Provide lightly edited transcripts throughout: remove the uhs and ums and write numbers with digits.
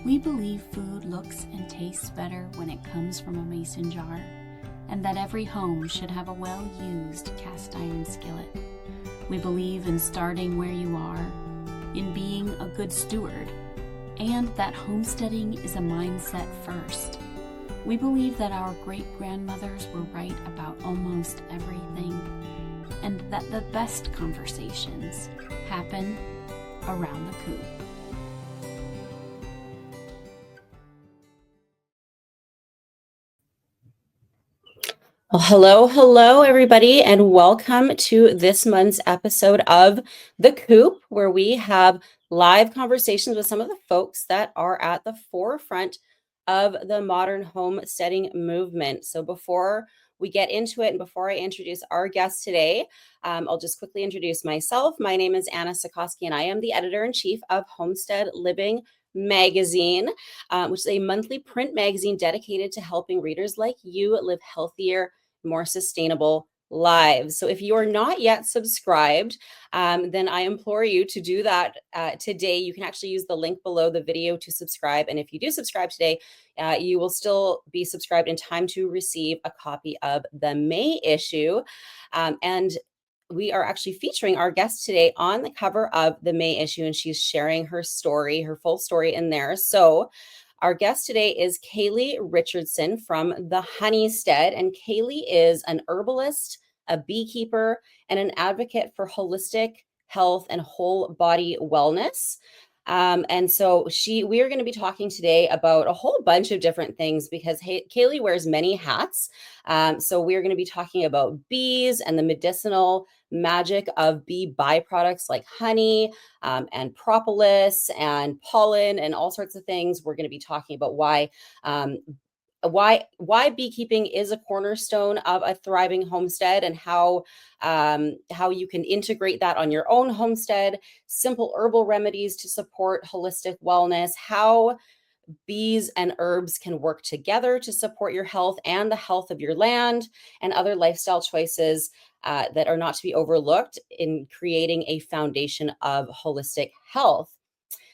We believe food looks and tastes better when it comes from a mason jar, and that every home should have a well-used cast iron skillet. We believe in starting where you are, in being a good steward, and that homesteading is a mindset first. We believe that our great-grandmothers were right about almost everything, and that the best conversations happen around the coop. Well, hello, everybody, and welcome to this month's episode of The Coop, where we have live conversations with some of the folks that are at the forefront of the modern homesteading movement. So before we get into it and before I introduce our guest today, I'll just quickly introduce myself. My name is Anna Sikoski, and I am the editor-in-chief of Homestead Living magazine, which is a monthly print magazine dedicated to helping readers like you live healthier, more sustainable lives. So if you are not yet subscribed, then I implore you to do that today. You can actually use the link below the video to subscribe. And if you do subscribe today, you will still be subscribed in time to receive a copy of the May issue. And we are actually featuring our guest today on the cover of the May issue, and she's sharing her story, her full story in there. So our guest today is Kaylee Richardson from the Honeystead, and Kaylee is an herbalist, a beekeeper, and an advocate for holistic health and whole body wellness. And so we are going to be talking today about a whole bunch of different things because Kaylee wears many hats. So we're going to be talking about bees and the medicinal magic of bee byproducts like honey and propolis and pollen and all sorts of things. We're going to be talking about why beekeeping is a cornerstone of a thriving homestead and how you can integrate that on your own homestead, simple herbal remedies to support holistic wellness, how bees and herbs can work together to support your health and the health of your land, and other lifestyle choices that are not to be overlooked in creating a foundation of holistic health.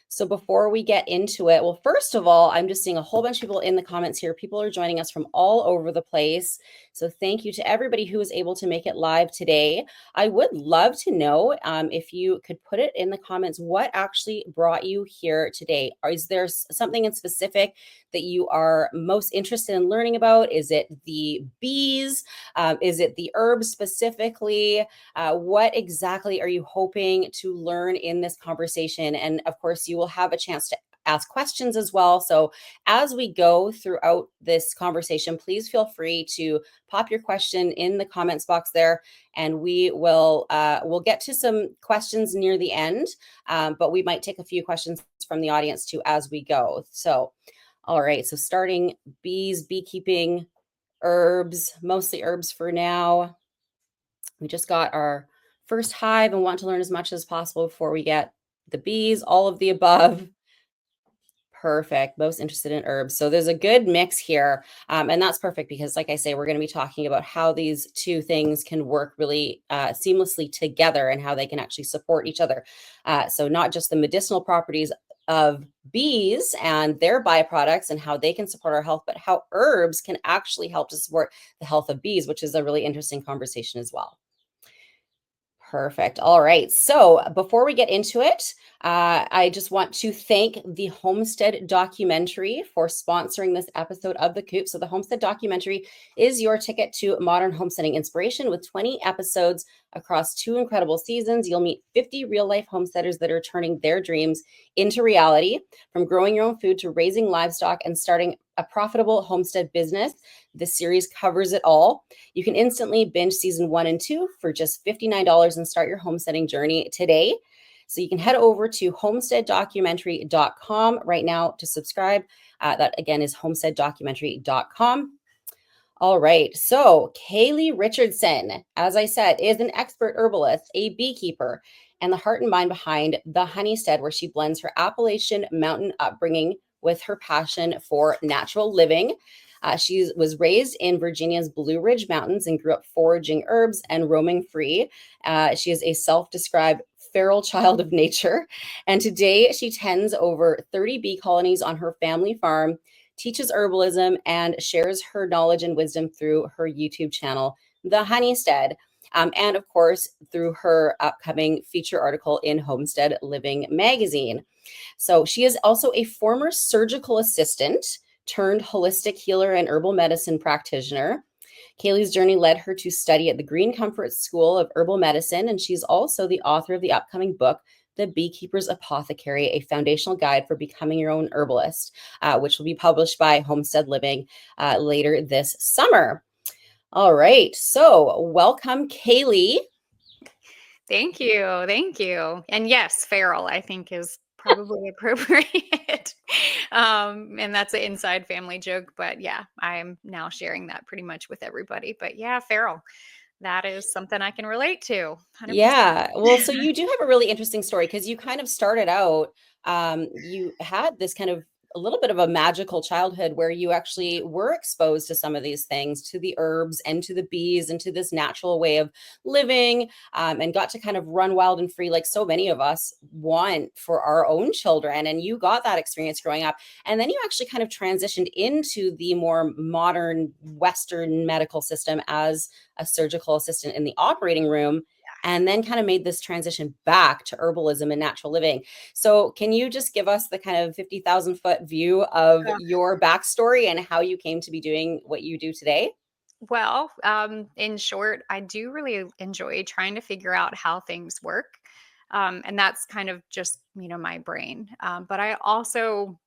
So before we get into it, well, first of all, I'm just seeing a whole bunch of people in the comments here. People are joining us from all over the place. So thank you to everybody who was able to make it live today. I would love to know if you could put it in the comments, what actually brought you here today? Is there something in specific that you are most interested in learning about? Is it the bees? Is it the herbs specifically? What exactly are you hoping to learn in this conversation? And of course, you will have a chance to ask questions as well. So as we go throughout this conversation, please feel free to pop your question in the comments box there, and we'll get to some questions near the end, but we might take a few questions from the audience too as we go. So, all right, so starting bees, beekeeping, herbs, mostly herbs for now. We just got our first hive and want to learn as much as possible before we get the bees, all of the above. Perfect. Most interested in herbs. So there's a good mix here. And that's perfect because, like I say, we're going to be talking about how these two things can work really seamlessly together and how they can actually support each other. So not just the medicinal properties of bees and their byproducts and how they can support our health, but how herbs can actually help to support the health of bees, which is a really interesting conversation as well. Perfect. All right. So before we get into it, I just want to thank the Homestead Documentary for sponsoring this episode of The Coop. So the Homestead Documentary is your ticket to modern homesteading inspiration with 20 episodes across 2 incredible seasons. You'll meet 50 real-life homesteaders that are turning their dreams into reality, from growing your own food to raising livestock and starting a profitable homestead business. This series covers it all. You can instantly binge season 1 and 2 for just $59 and start your homesteading journey today. So you can head over to homesteaddocumentary.com right now to subscribe. That again is homesteaddocumentary.com. All right. So Kaylee Richardson, as I said, is an expert herbalist, a beekeeper, and the heart and mind behind the Honeystead, where she blends her Appalachian mountain upbringing with her passion for natural living. She was raised in Virginia's Blue Ridge Mountains and grew up foraging herbs and roaming free. She is a self-described feral child of nature. And today she tends over 30 bee colonies on her family farm, teaches herbalism, and shares her knowledge and wisdom through her YouTube channel, The Honeystead. And of course, through her upcoming feature article in Homestead Living magazine. So she is also a former surgical assistant turned holistic healer and herbal medicine practitioner. Kaylee's journey led her to study at the Green Comfort School of Herbal Medicine, and she's also the author of the upcoming book, The Beekeeper's Apothecary, a foundational guide for becoming your own herbalist, which will be published by Homestead Living later this summer. All right, so welcome, Kaylee. Thank you. Thank you. And yes, feral, I think, is probably appropriate. And that's an inside family joke, but yeah, I'm now sharing that pretty much with everybody. But yeah, feral, that is something I can relate to. 100%. Yeah. Well, so you do have a really interesting story because you kind of started out, you had this kind of a little bit of a magical childhood where you actually were exposed to some of these things, to the herbs and to the bees and to this natural way of living, and got to kind of run wild and free like so many of us want for our own children. And you got that experience growing up. And then you actually kind of transitioned into the more modern Western medical system as a surgical assistant in the operating room, and then kind of made this transition back to herbalism and natural living. So can you just give us the kind of 50,000 foot view of your backstory and how you came to be doing what you do today? Well, in short, I do really enjoy trying to figure out how things work. And that's kind of just, my brain. But I also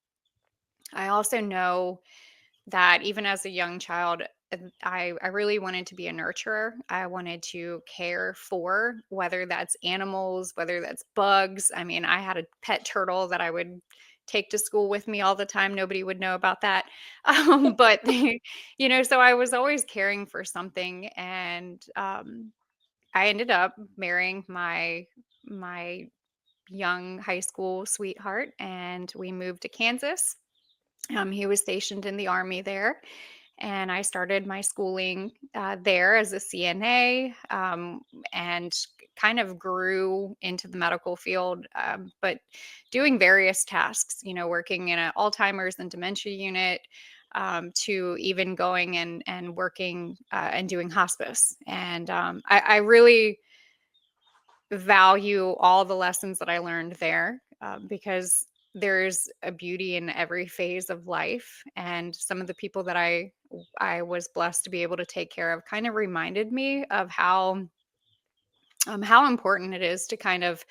know that even as a young child, I really wanted to be a nurturer. I wanted to care for, whether that's animals, whether that's bugs. I mean, I had a pet turtle that I would take to school with me all the time. Nobody would know about that. But, so I was always caring for something. And I ended up marrying my young high school sweetheart, and we moved to Kansas. He was stationed in the Army there, and I started my schooling there as a CNA, and kind of grew into the medical field, but doing various tasks, working in an Alzheimer's and dementia unit, to even going and working and doing hospice. And I really value all the lessons that I learned there, because there's a beauty in every phase of life. And some of the people that I was blessed to be able to take care of kind of reminded me of how important it is to kind of,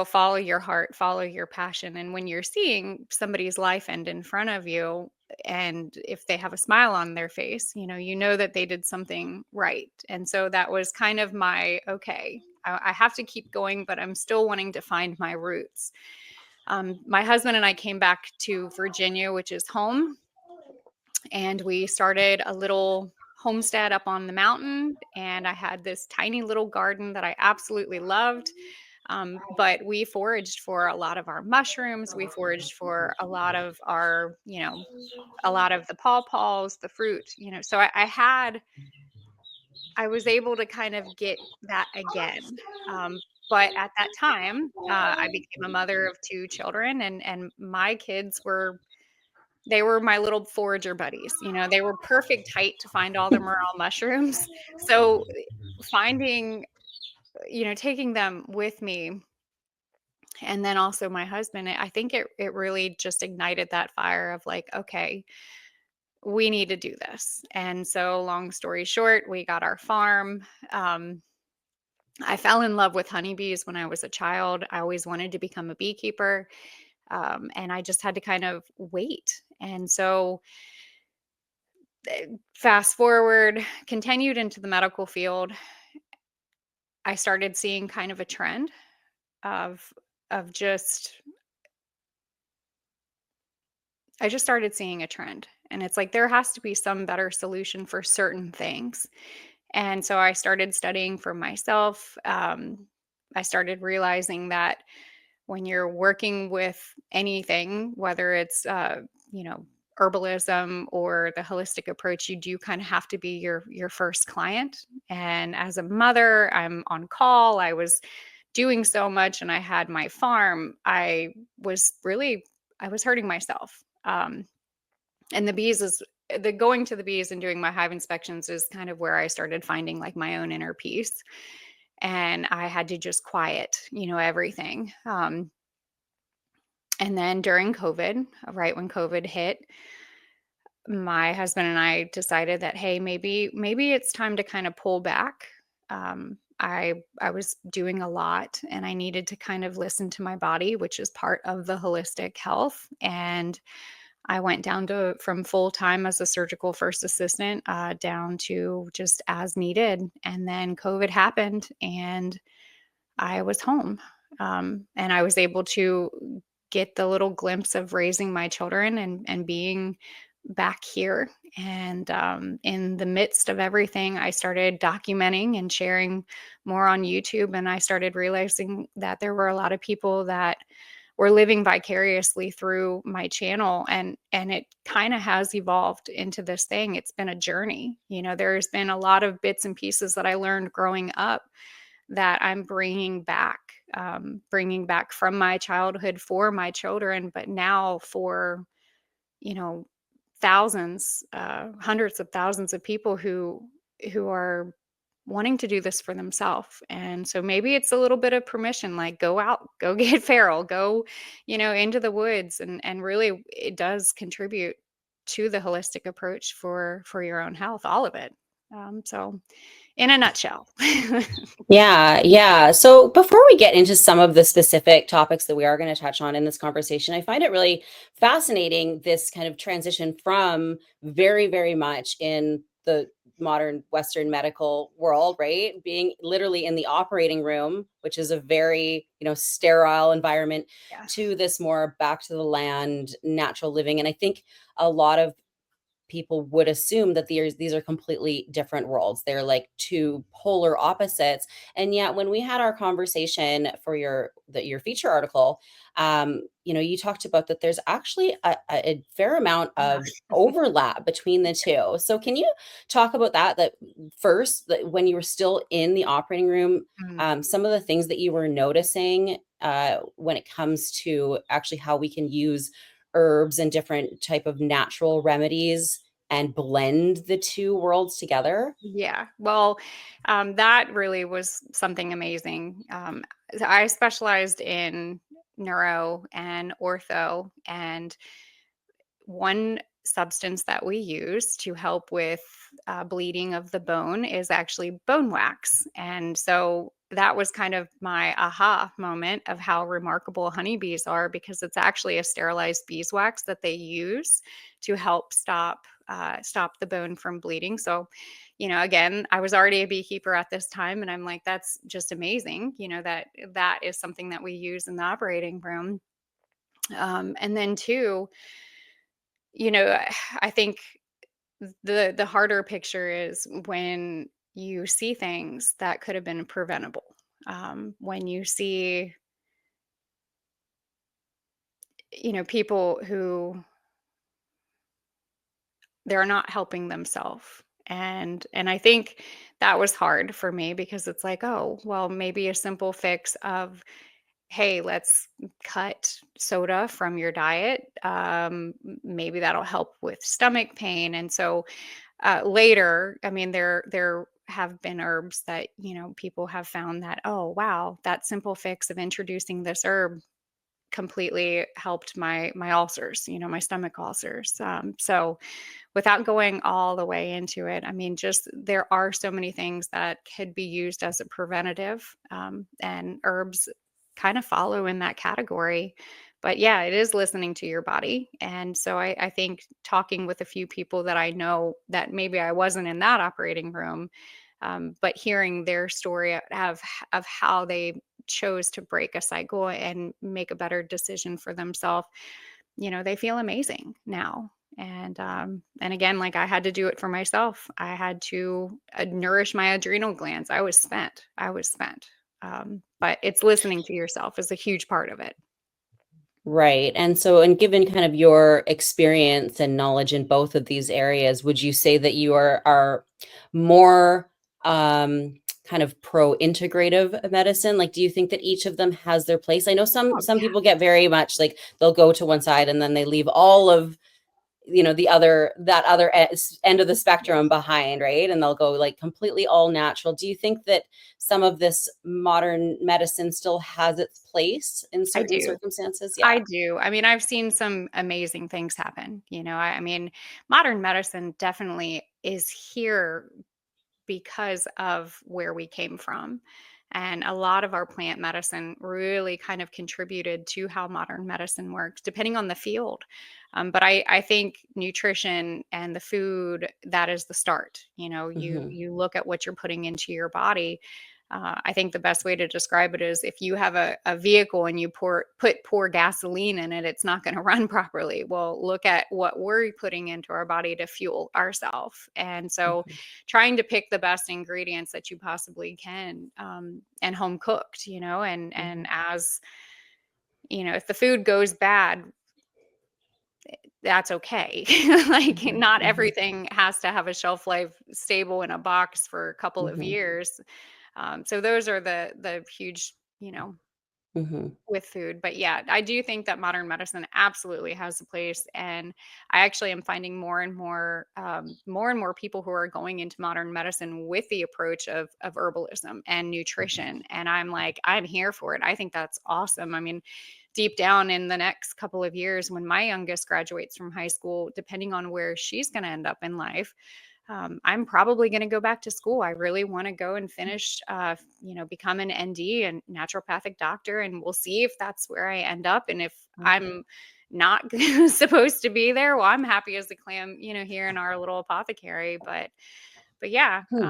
follow your heart, follow your passion. And when you're seeing somebody's life end in front of you, and if they have a smile on their face, you know that they did something right. And so that was kind of my, okay, I have to keep going, but I'm still wanting to find my roots. My husband and I came back to Virginia, which is home, and we started a little homestead up on the mountain. And I had this tiny little garden that I absolutely loved. But we foraged for a lot of our mushrooms. We foraged for a lot of our, a lot of the pawpaws, the fruit, So I was able to kind of get that again. But at that time, I became a mother of two children, and my kids they were my little forager buddies. They were perfect height to find all the morel mushrooms. So finding, taking them with me, and then also my husband, I think it really just ignited that fire of like, okay, we need to do this. And so long story short, we got our farm. I fell in love with honeybees when I was a child. I always wanted to become a beekeeper. And I just had to kind of wait. And so fast forward, continued into the medical field. I started seeing kind of a trend of just I just started seeing a trend. And it's like there has to be some better solution for certain things. And so I started studying for myself. I started realizing that when you're working with anything, whether it's herbalism or the holistic approach, you do kind of have to be your first client. And as a mother, I'm on call. I was doing so much and I had my farm, I was hurting myself. And the bees is the going to the bees and doing my hive inspections is kind of where I started finding like my own inner peace. And I had to just quiet, everything. And then during COVID, right when COVID hit, my husband and I decided that, hey, maybe it's time to kind of pull back. I was doing a lot and I needed to kind of listen to my body, which is part of the holistic health. And I went down to from full time as a surgical first assistant down to just as needed. And then COVID happened and I was home. And I was able to get the little glimpse of raising my children and being back here. And in the midst of everything, I started documenting and sharing more on YouTube. And I started realizing that there were a lot of people that were living vicariously through my channel, and it kind of has evolved into this thing. It's been a journey. There's been a lot of bits and pieces that I learned growing up that I'm bringing back from my childhood for my children, but now for, you know, thousands, hundreds of thousands of people who are wanting to do this for themselves. And so maybe it's a little bit of permission, like go out, go get feral, go, into the woods, and really it does contribute to the holistic approach for your own health, all of it. So in a nutshell. Yeah, yeah. So before we get into some of the specific topics that we are going to touch on in this conversation, I find it really fascinating, this kind of transition from very, very much in the modern Western medical world, right? Being literally in the operating room, which is a very, sterile environment, Yeah. to this more back to the land, natural living. And I think a lot of people would assume that these are completely different worlds. They're like two polar opposites. And yet when we had our conversation for your feature article, you talked about that there's actually a fair amount Yeah. of overlap between the two. So can you talk about that first, that when you were still in the operating room, Mm. some of the things that you were noticing when it comes to actually how we can use herbs and different type of natural remedies and blend the two worlds together? Yeah. Well, that really was something amazing. I specialized in neuro and ortho, and one substance that we use to help with bleeding of the bone is actually bone wax. And so that was kind of my aha moment of how remarkable honeybees are, because it's actually a sterilized beeswax that they use to help stop the bone from bleeding. So, again, I was already a beekeeper at this time, and I'm like, that's just amazing. That is something that we use in the operating room. And then two, I think the harder picture is when you see things that could have been preventable. When you see, people who they're not helping themselves. And I think that was hard for me, because it's like, oh, well, maybe a simple fix of, hey, let's cut soda from your diet. Maybe that'll help with stomach pain. And so later, I mean, there have been herbs that people have found that, oh wow, that simple fix of introducing this herb completely helped my ulcers, my stomach ulcers. So without going all the way into it, I mean, just there are so many things that could be used as a preventative, and herbs kind of follow in that category. But yeah, it is listening to your body. And so I think talking with a few people that I know that maybe I wasn't in that operating room, but hearing their story of how they chose to break a cycle and make a better decision for themselves, they feel amazing now. And again, like, I had to do it for myself. I had to nourish my adrenal glands. I was spent. But it's listening to yourself is a huge part of it. Right. And so, and given kind of your experience and knowledge in both of these areas, would you say that you are more kind of pro-integrative medicine? Like, do you think that each of them has their place? I know Oh, some yeah. people get very much like they'll go to one side and then they leave all of that other end of the spectrum behind, right? And they'll go like completely all natural. Do you think that some of this modern medicine still has its place in I certain do. circumstances? I Yeah. do. I mean, I've seen some amazing things happen. I mean, modern medicine definitely is here because of where we came from. And a lot of our plant medicine really kind of contributed to how modern medicine works, depending on the field. But I think nutrition and the food, that is the start. Hmm. You look at what you're putting into your body. I think the best way to describe it is if you have a vehicle and you put poor gasoline in it, it's not going to run properly. Well, look at what we're putting into our body to fuel ourselves. And so trying to pick the best ingredients that you possibly can, and home cooked, and Hmm. as if the food goes bad, that's okay. Like, Hmm. not Hmm. everything has to have a shelf life stable in a box for a couple of Hmm. years. So those are the huge, Hmm. with food. But yeah, I do think that modern medicine absolutely has a place, and I actually am finding more and more people who are going into modern medicine with the approach of herbalism and nutrition, and I'm like, I'm here for it. I think that's awesome. I mean, deep down in the next couple of years, when my youngest graduates from high school, depending on where she's going to end up in life, I'm probably going to go back to school. I really want to go and finish, become an ND and naturopathic doctor, and we'll see if that's where I end up. And if I'm not supposed to be there, well, I'm happy as a clam, here in our little apothecary. But yeah, Hmm.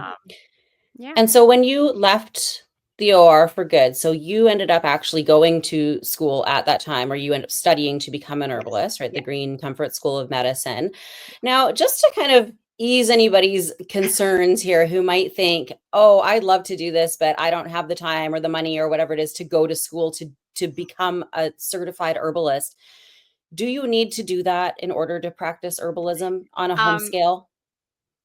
yeah, And so when you left the OR for good, so you ended up actually going to school at that time, or you ended up studying to become an yes, herbalist, right? The yeah, Green Comfort School of Medicine. Now, just to kind of ease anybody's concerns here who might think, oh, I'd love to do this, but I don't have the time or the money or whatever it is to go to school to become a certified herbalist. Do you need to do that in order to practice herbalism on a home um, scale?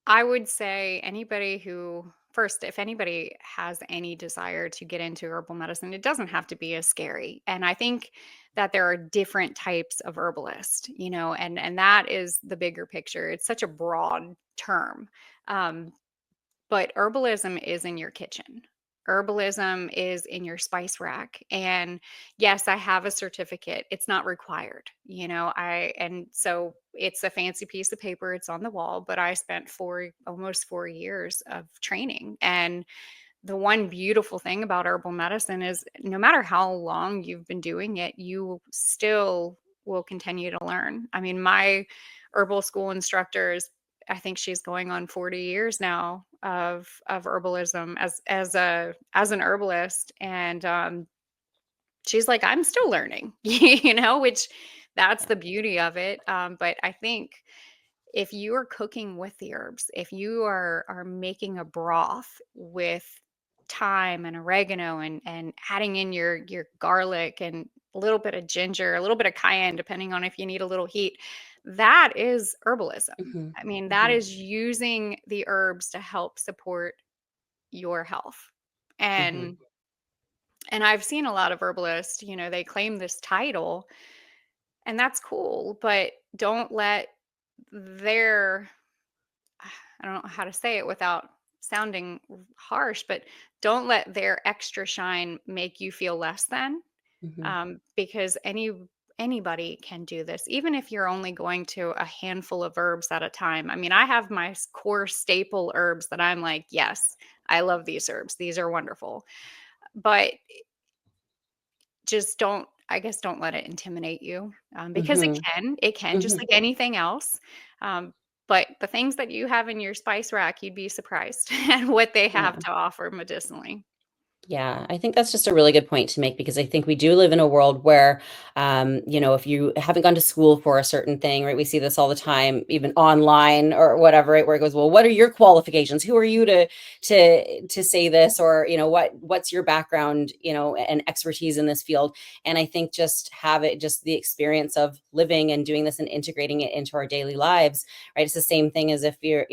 I would say anybody who, first, if anybody has any desire to get into herbal medicine, it doesn't have to be as scary. And I think that there are different types of herbalist, and that is the bigger picture. It's such a broad term. Um, but herbalism is in your kitchen. Herbalism is in your spice rack. And yes, I have a certificate. It's not required. And so it's a fancy piece of paper. It's on the wall, but I spent almost 4 years of training. And the one beautiful thing about herbal medicine is no matter how long you've been doing it, you still will continue to learn. I mean, my herbal school instructor is, I think she's going on 40 years now of herbalism as an herbalist. And she's like, I'm still learning, which that's the beauty of it. But I think if you are cooking with the herbs, if you are making a broth with thyme and oregano and adding in your garlic and a little bit of ginger, a little bit of cayenne, depending on if you need a little heat, that is herbalism. Hmm. I mean, that Hmm. is using the herbs to help support your health. Hmm. And I've seen a lot of herbalists, they claim this title, and that's cool, but don't let their, I don't know how to say it without sounding harsh, but don't let their extra shine make you feel less than, Hmm. because anybody can do this, even if you're only going to a handful of herbs at a time. I mean, I have my core staple herbs that I'm like, yes, I love these herbs. These are wonderful. But just don't, I guess, don't let it intimidate you, because Hmm. it can just Hmm. like anything else. Um, but the things that you have in your spice rack, you'd be surprised at what they have Yeah. to offer medicinally. Yeah, I think that's just a really good point to make because I think we do live in a world where, if you haven't gone to school for a certain thing, right? We see this all the time, even online or whatever, right? Where it goes, well, what are your qualifications? Who are you to say this, or what's your background, and expertise in this field? And I think just the experience of living and doing this and integrating it into our daily lives, right? It's the same thing as if you're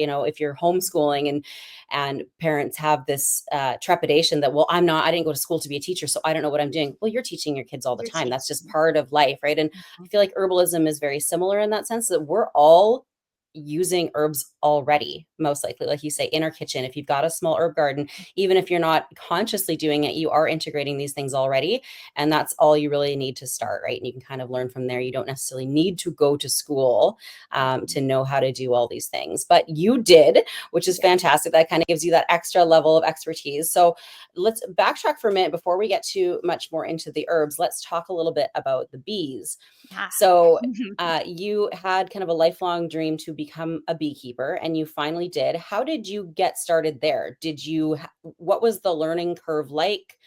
homeschooling and parents have this trepidation that, well, I didn't go to school to be a teacher, so I don't know what I'm doing. Well, you're teaching your kids all the You're time. That's just teaching. part of life, right? And I Mhm. feel like herbalism is very similar in that sense, that we're all using herbs already, most likely, like you say, in our kitchen. If you've got a small herb garden, even if you're not consciously doing it, you are integrating these things already. And that's all you really need to start, right? And you can kind of learn from there. You don't necessarily need to go to school to know how to do all these things, but you did, which is Yeah. fantastic. That kind of gives you that extra level of expertise. So let's backtrack for a minute before we get too much more into the herbs. Let's talk a little bit about the bees. Ah. So you had kind of a lifelong dream to become a beekeeper, and you finally did. How did you get started there? What was the learning curve like?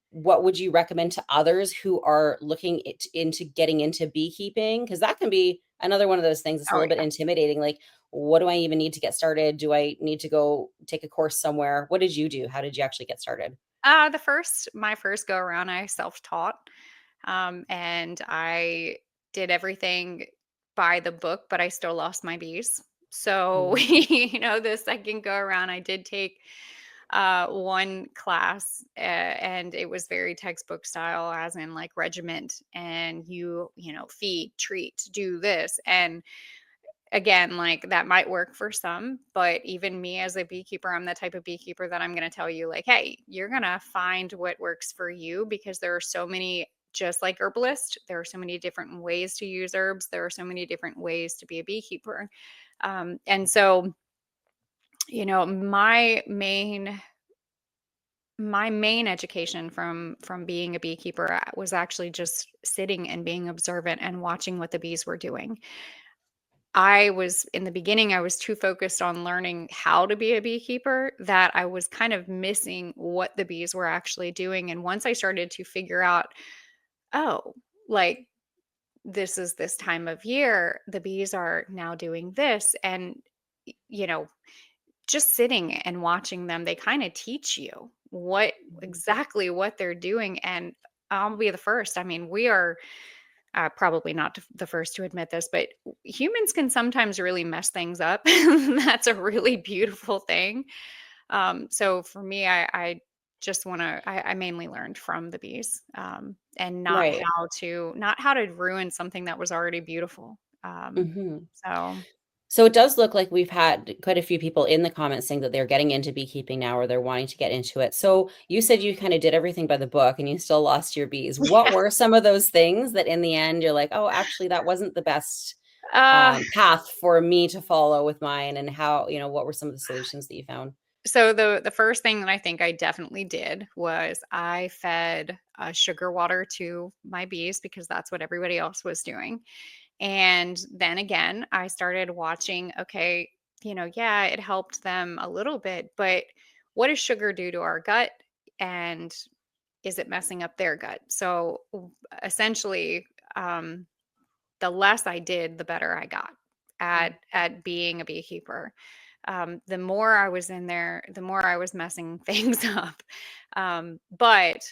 What would you recommend to others who are looking into getting into beekeeping? Because that can be another one of those things that's a Oh, little bit yeah. intimidating. Like, what do I even need to get started? Do I need to go take a course somewhere? What did you do? How did you actually get started? My first go around, I self-taught, and I did everything by the book, but I still lost my bees. So, Mm, the second go around, I did take one class, and it was very textbook style, as in like regiment, and feed, treat, do this, and again, like that might work for some, but even me as a beekeeper, I'm the type of beekeeper that I'm going to tell you, like, hey, you're going to find what works for you, because there are so many, just like herbalist, there are so many different ways to use herbs. There are so many different ways to be a beekeeper. And so, you know, my main education from being a beekeeper was actually just sitting and being observant and watching what the bees were doing. In the beginning, I was too focused on learning how to be a beekeeper that I was kind of missing what the bees were actually doing. And once I started to figure out, oh, like this is this time of year, the bees are now doing this. And, y- you know, just sitting and watching them, they kind of teach you exactly what they're doing. And I'll be the first. I mean, we are probably not the first to admit this, but humans can sometimes really mess things up. That's a really beautiful thing. So for me, I just want to. I mainly learned from the bees, and right. not how to ruin something that was already beautiful. Hmm. So So it does look like we've had quite a few people in the comments saying that they're getting into beekeeping now, or they're wanting to get into it. So you said you kind of did everything by the book and you still lost your bees. What yeah. were some of those things that in the end you're like, oh, actually, that wasn't the best Uh, path for me to follow with mine? And what were some of the solutions that you found? so the first thing that I think I definitely did was I fed sugar water to my bees, because that's what everybody else was doing. And then again, I started watching, okay, yeah, it helped them a little bit, but what does sugar do to our gut? And is it messing up their gut? So essentially, um, the less I did, the better I got Mm, at being a beekeeper. The more I was in there, the more I was messing things up. But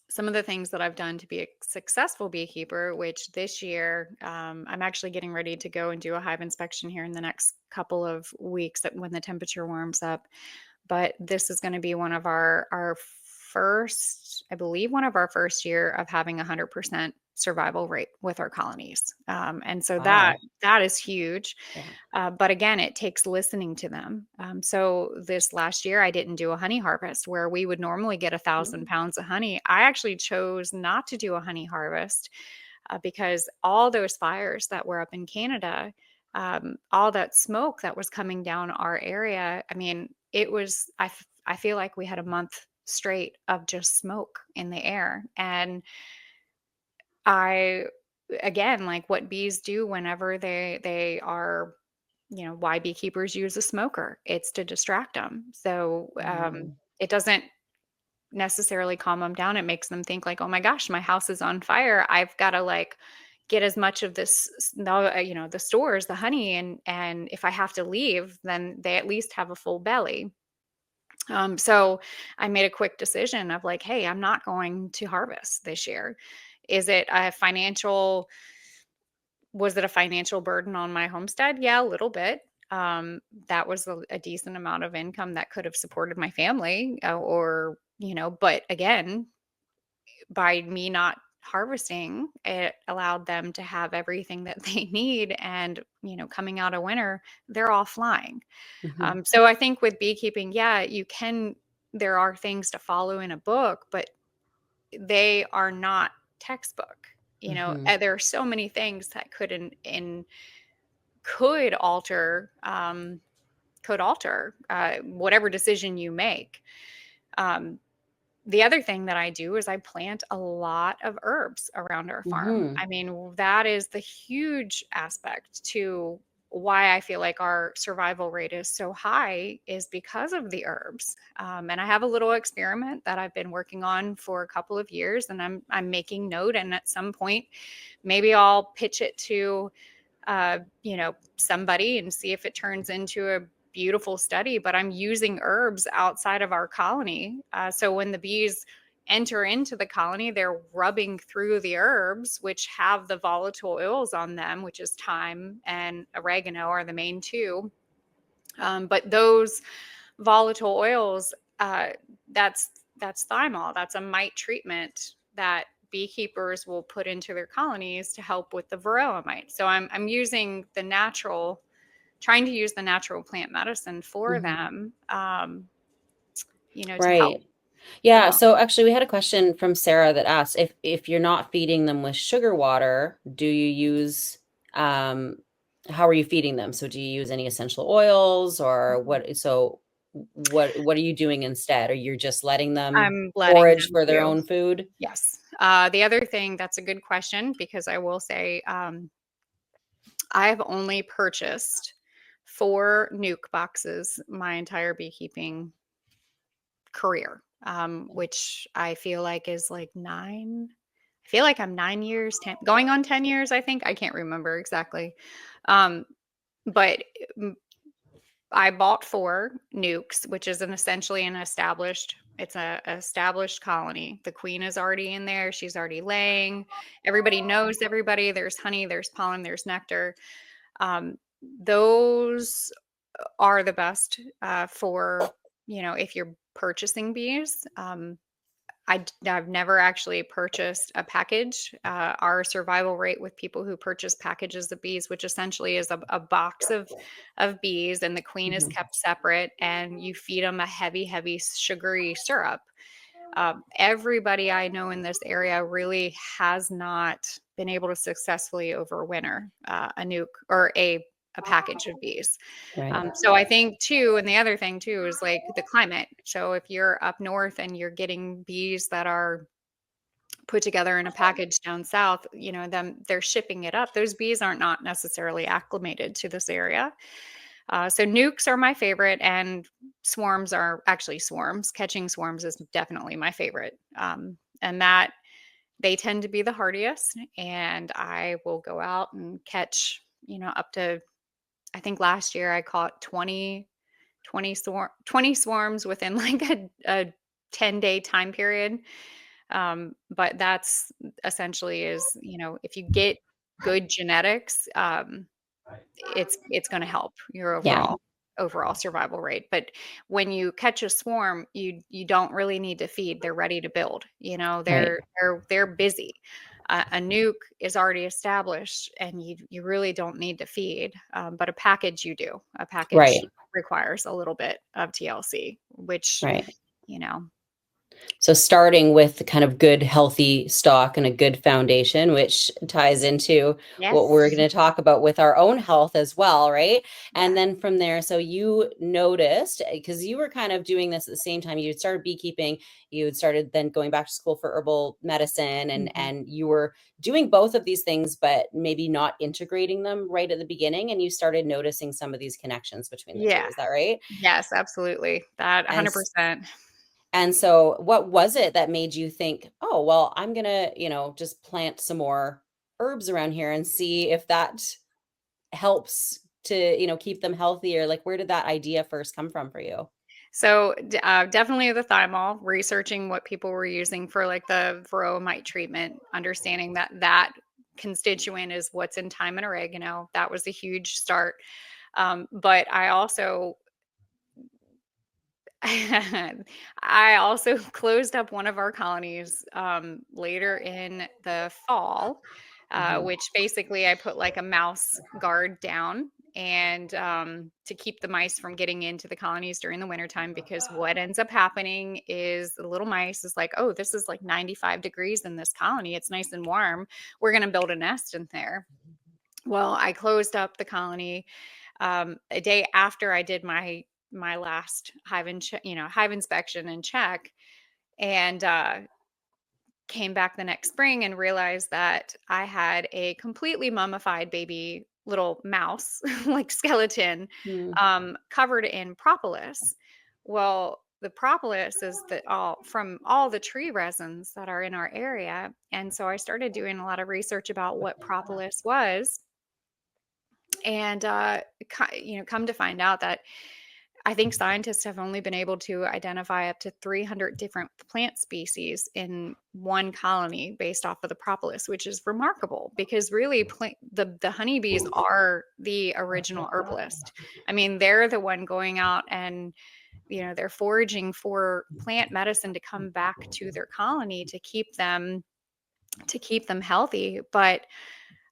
some of the things that I've done to be a successful beekeeper, which this year, I'm actually getting ready to go and do a hive inspection here in the next couple of weeks, when the temperature warms up. But this is going to be one of our first, I believe, one of our first year of having 100% survival rate with our colonies. And so that wow. that is huge. Yeah. But again, it takes listening to them. So this last year, I didn't do a honey harvest where we would normally get 1,000 pounds of honey. I actually chose not to do a honey harvest, because all those fires that were up in Canada, all that smoke that was coming down our area. I mean, I feel like we had a month straight of just smoke in the air. And I, again, like what bees do whenever they are, why beekeepers use a smoker. It's to distract them. So, Mm. it doesn't necessarily calm them down. It makes them think like, oh my gosh, my house is on fire. I've got to like get as much of this, the stores, the honey, and if I have to leave, then they at least have a full belly. So I made a quick decision of like, hey, I'm not going to harvest this year. Is it a financial Was it a financial burden on my homestead? Yeah, a little bit. That was a decent amount of income that could have supported my family, but again, by me not harvesting, it allowed them to have everything that they need. And, coming out of winter, they're all flying. Mm-hmm. So I think with beekeeping, yeah, there are things to follow in a book, but they are not textbook. Mm-hmm. There are so many things that could alter whatever decision you make. Um, the other thing that I do is I plant a lot of herbs around our farm. Mm-hmm. I mean, that is the huge aspect to why I feel like our survival rate is so high is because of the herbs. And I have a little experiment that I've been working on for a couple of years, and I'm making note. And at some point, maybe I'll pitch it to somebody and see if it turns into a beautiful study. But I'm using herbs outside of our colony. So when the bees enter into the colony, they're rubbing through the herbs, which have the volatile oils on them, which is thyme and oregano are the main two. But those volatile oils, that's thymol. That's a mite treatment that beekeepers will put into their colonies to help with the varroa mite. So I'm using trying to use the natural plant medicine for Mm-hmm. them, to help. Right. Yeah. Um, So actually, we had a question from Sarah that asked if you're not feeding them with sugar water, do you use how are you feeding them? So do you use any essential oils or what? So what are you doing instead? Or you're just letting them I'm letting forage them for their do. own food? Yes. The other thing, that's a good question, because I will say I've only purchased 4 nuke boxes my entire beekeeping career, which I feel like is like 9. I feel like I'm 9 years, 10, going on 10 years, I think. I can't remember exactly. Um, but I bought 4 nukes, which is it's a established colony. The queen is already in there. She's already laying. Everybody knows everybody. There's honey, there's pollen, there's nectar. Those are the best for, if you're purchasing bees. I've never actually purchased a package. Our survival rate with people who purchase packages of bees, which essentially is a box of bees, and the queen is Mhm. kept separate, and you feed them a heavy, heavy sugary syrup. Everybody I know in this area really has not been able to successfully overwinter a nuke or a package of bees. Right. So I think too, and the other thing too is like the climate. So if you're up north and you're getting bees that are put together in a package down south, they're shipping it up. Those bees aren't not necessarily acclimated to this area. So nukes are my favorite, and swarms. Catching swarms is definitely my favorite. And that they tend to be the hardiest. And I will go out and catch, up to, I think last year I caught 20 swarms within like a 10-day time period. But that's essentially if you get good genetics, it's going to help your Yeah. overall survival rate. But when you catch a swarm, you don't really need to feed. They're ready to build. Right. They're busy. A nuke is already established, and you really don't need to feed. But a package you do. A package Right. requires a little bit of TLC, which Right. you know So starting with the kind of good, healthy stock and a good foundation, which ties into what we're Yes. going to talk about with our own health as well, right? Yeah. And then from there, so you noticed, because you were kind of doing this at the same time, you had started beekeeping, you had started then going back to school for herbal medicine, and Mhm. you were doing both of these things, but maybe not integrating them right at the beginning, and you started noticing some of these connections between the two. Yeah. Is that right? Yes, absolutely. That And 100%. And so what was it that made you think, oh, well, I'm going to, just plant some more herbs around here and see if that helps to, keep them healthier? Like, where did that idea first come from for you? So definitely the thymol, researching what people were using for like the varroa mite treatment, understanding that that constituent is what's in thyme and oregano. That was a huge start. But I also I also closed up one of our colonies later in the fall, Mhm. which basically I put like a mouse guard down and to keep the mice from getting into the colonies during the wintertime. Because what ends up happening is the little mice is like, oh, this is like 95 degrees in this colony. It's nice and warm. We're going to build a nest in there. Well, I closed up the colony a day after I did my last hive inspection and check, and came back the next spring and realized that I had a completely mummified baby little mouse like skeleton Mm, covered in propolis. Well, the propolis is the all from all the tree resins that are in our area, and so I started doing a lot of research about what propolis was, and come to find out that I think scientists have only been able to identify up to 300 different plant species in one colony based off of the propolis, which is remarkable because really the honeybees are the original herbalist. I mean, they're the one going out and they're foraging for plant medicine to come back to their colony to keep them healthy. But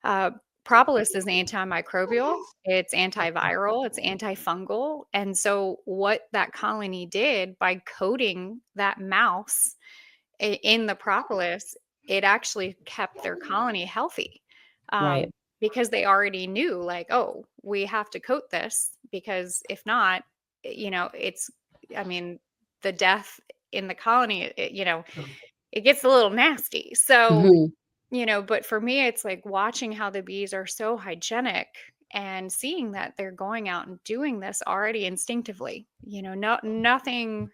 uh, propolis is antimicrobial, it's antiviral, it's antifungal. And so, what that colony did by coating that mouse in the propolis, it actually kept their colony healthy right. because they already knew, like, oh, we have to coat this because if not, it's, I mean, the death in the colony, it gets a little nasty. So, Mhm. but for me, it's like watching how the bees are so hygienic and seeing that they're going out and doing this already instinctively. Nothing,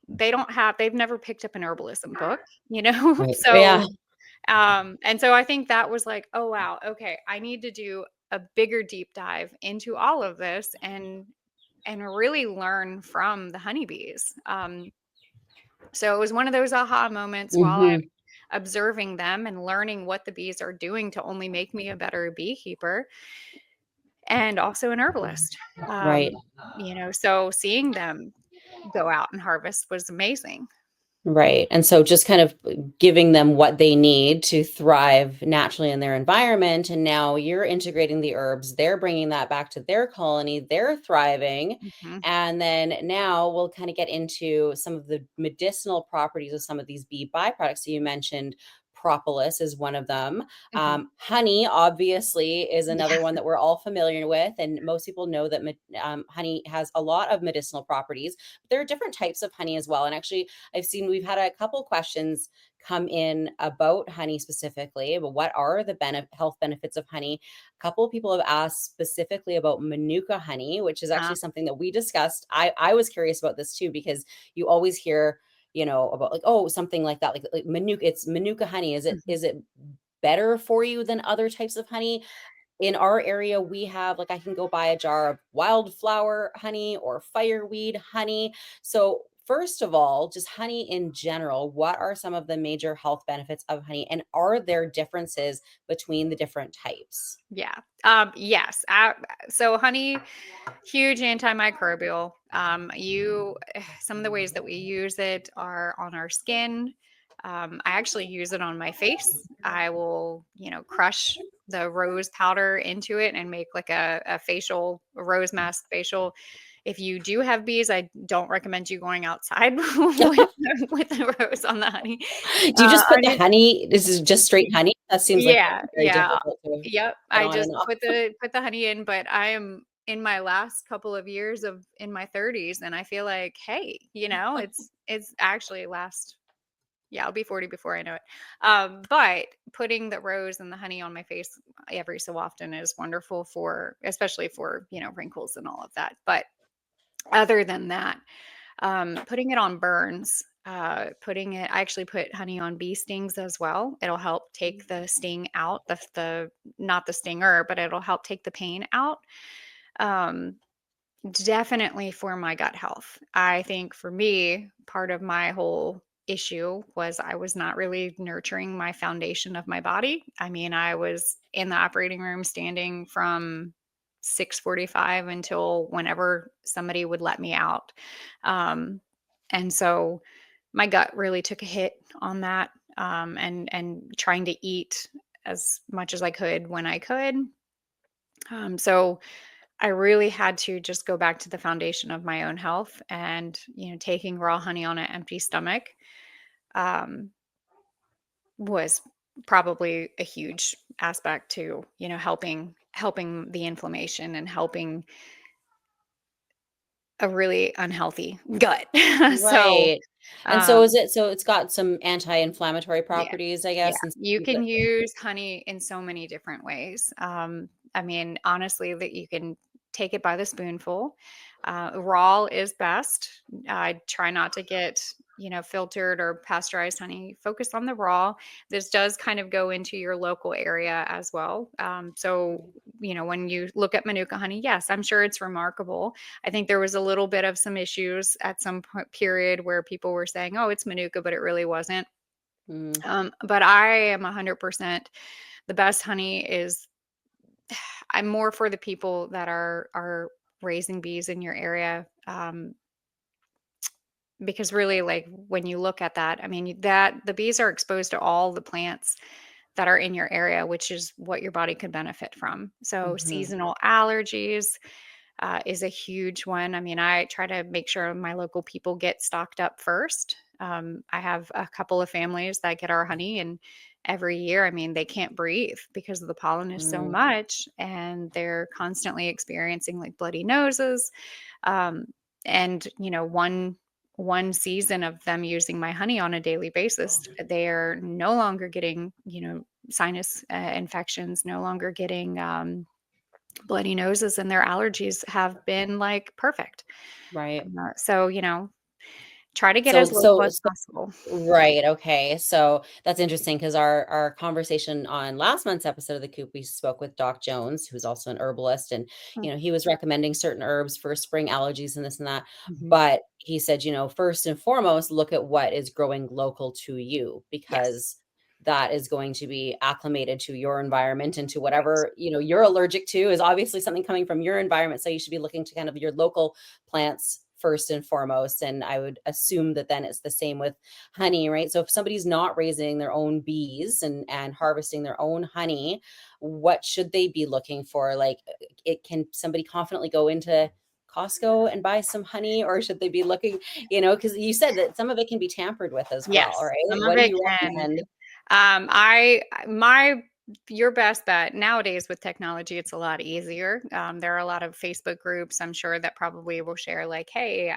they've never picked up an herbalism book, Right. so Yeah. and so I think that was like, oh wow, okay, I need to do a bigger deep dive into all of this and really learn from the honeybees. So it was one of those aha moments while Mhm. observing them and learning what the bees are doing to only make me a better beekeeper and also an herbalist. Right. So seeing them go out and harvest was amazing. Right. And so just kind of giving them what they need to thrive naturally in their environment. And now you're integrating the herbs, they're bringing that back to their colony, they're thriving. Mhm. And then now we'll kind of get into some of the medicinal properties of some of these bee byproducts. So you mentioned propolis is one of them. Mhm. Honey, obviously, is Yeah. another one that we're all familiar with. And most people know that honey has a lot of medicinal properties. But there are different types of honey as well. And actually, we've had a couple questions come in about honey specifically, but what are the health benefits of honey? A couple of people have asked specifically about manuka honey, which is Uh, actually something that we discussed. I was curious about this too, because you always hear, about like, oh, something like that, like manuka, it's manuka honey. Is it, mhm. is it better for you than other types of honey? In our area, we have, like, I can go buy a jar of wildflower honey or fireweed honey. So, first of all, just honey in general, what are some of the major health benefits of honey? And are there differences between the different types? Yeah. Yes. So honey, huge antimicrobial. Some of the ways that we use it are on our skin. I actually use it on my face. I will, crush the rose powder into it and make like a rose mask facial. If you do have bees, I don't recommend you going outside with the rose on the honey. Do you just put On the your honey? This is just straight honey? That seems like Yeah, very yeah. difficult to Yep, put I on just and off. put the honey in, but I am in my last couple of years of in my 30s, and I feel like, hey, it's actually last yeah, I'll be 40 before I know it. But putting the rose and the honey on my face every so often is wonderful for especially for, wrinkles and all of that. But other than that, Putting it on burns, I actually put honey on bee stings as well. It'll help take the sting out, not the stinger, but it'll help take the pain out. Um, Definitely for my gut health. I think for me, part of my whole issue was I was not really nurturing my foundation of my body. I mean, I was in the operating room standing from 6:45 until whenever somebody would let me out. Um, and so my gut really took a hit on that. And trying to eat as much as I could when I could. So I really had to just go back to the foundation of my own health, and, taking raw honey on an empty stomach um, was probably a huge aspect to, helping the inflammation and helping a really unhealthy gut. So, Right. And so um, is it, so it's got some anti-inflammatory yeah. properties, I Yeah, guess, and you things can like that. use honey in so many different ways. I mean, honestly, that you can take it by the spoonful. Raw is best. I try not to get, filtered or pasteurized honey. Focus on the raw. This does kind of go into your local area as well. So, when you look at Manuka honey, yes, I'm sure it's remarkable. I think there was a little bit of some issues at some period where people were saying, "Oh, it's Manuka," but it really wasn't. Mm, But I am 100% the best honey is I'm more for the people that are raising bees in your area. Because really, like, when you look at that, I mean, that the bees are exposed to all the plants that are in your area, which is what your body could benefit from. So mhm, seasonal allergies is a huge one. I mean, I try to make sure my local people get stocked up first. I have a couple of families that get our honey, and every year, I mean, they can't breathe because the pollen is so mm, much, and they're constantly experiencing like bloody noses. Um, and one season of them using my honey on a daily basis, they are no longer getting sinus infections, no longer getting bloody noses, and their allergies have been like perfect. right. So, try to get So as local so as so possible. right, okay, so that's interesting because our conversation on last month's episode of the Coop, we spoke with Doc Jones, who's also an herbalist, and, Mm, he was recommending certain herbs for spring allergies and this and that, mhm. but he said, first and foremost, look at what is growing local to you Yes. because that is going to be acclimated to your environment and to Right. whatever, you're allergic to is obviously something coming from your environment, so you should be looking to kind of your local plants first and foremost, and I would assume that then it's the same with honey, right? So if somebody's not raising their own bees and harvesting their own honey, what should they be looking for? Like, it can somebody confidently go into Costco and buy some honey, or should they be looking, because you said that some of it can be tampered with as well, Yes, right? some of What do it you can. recommend? I my Your best bet nowadays with technology, it's a lot easier. There are a lot of Facebook groups, I'm sure, that probably will share like, hey,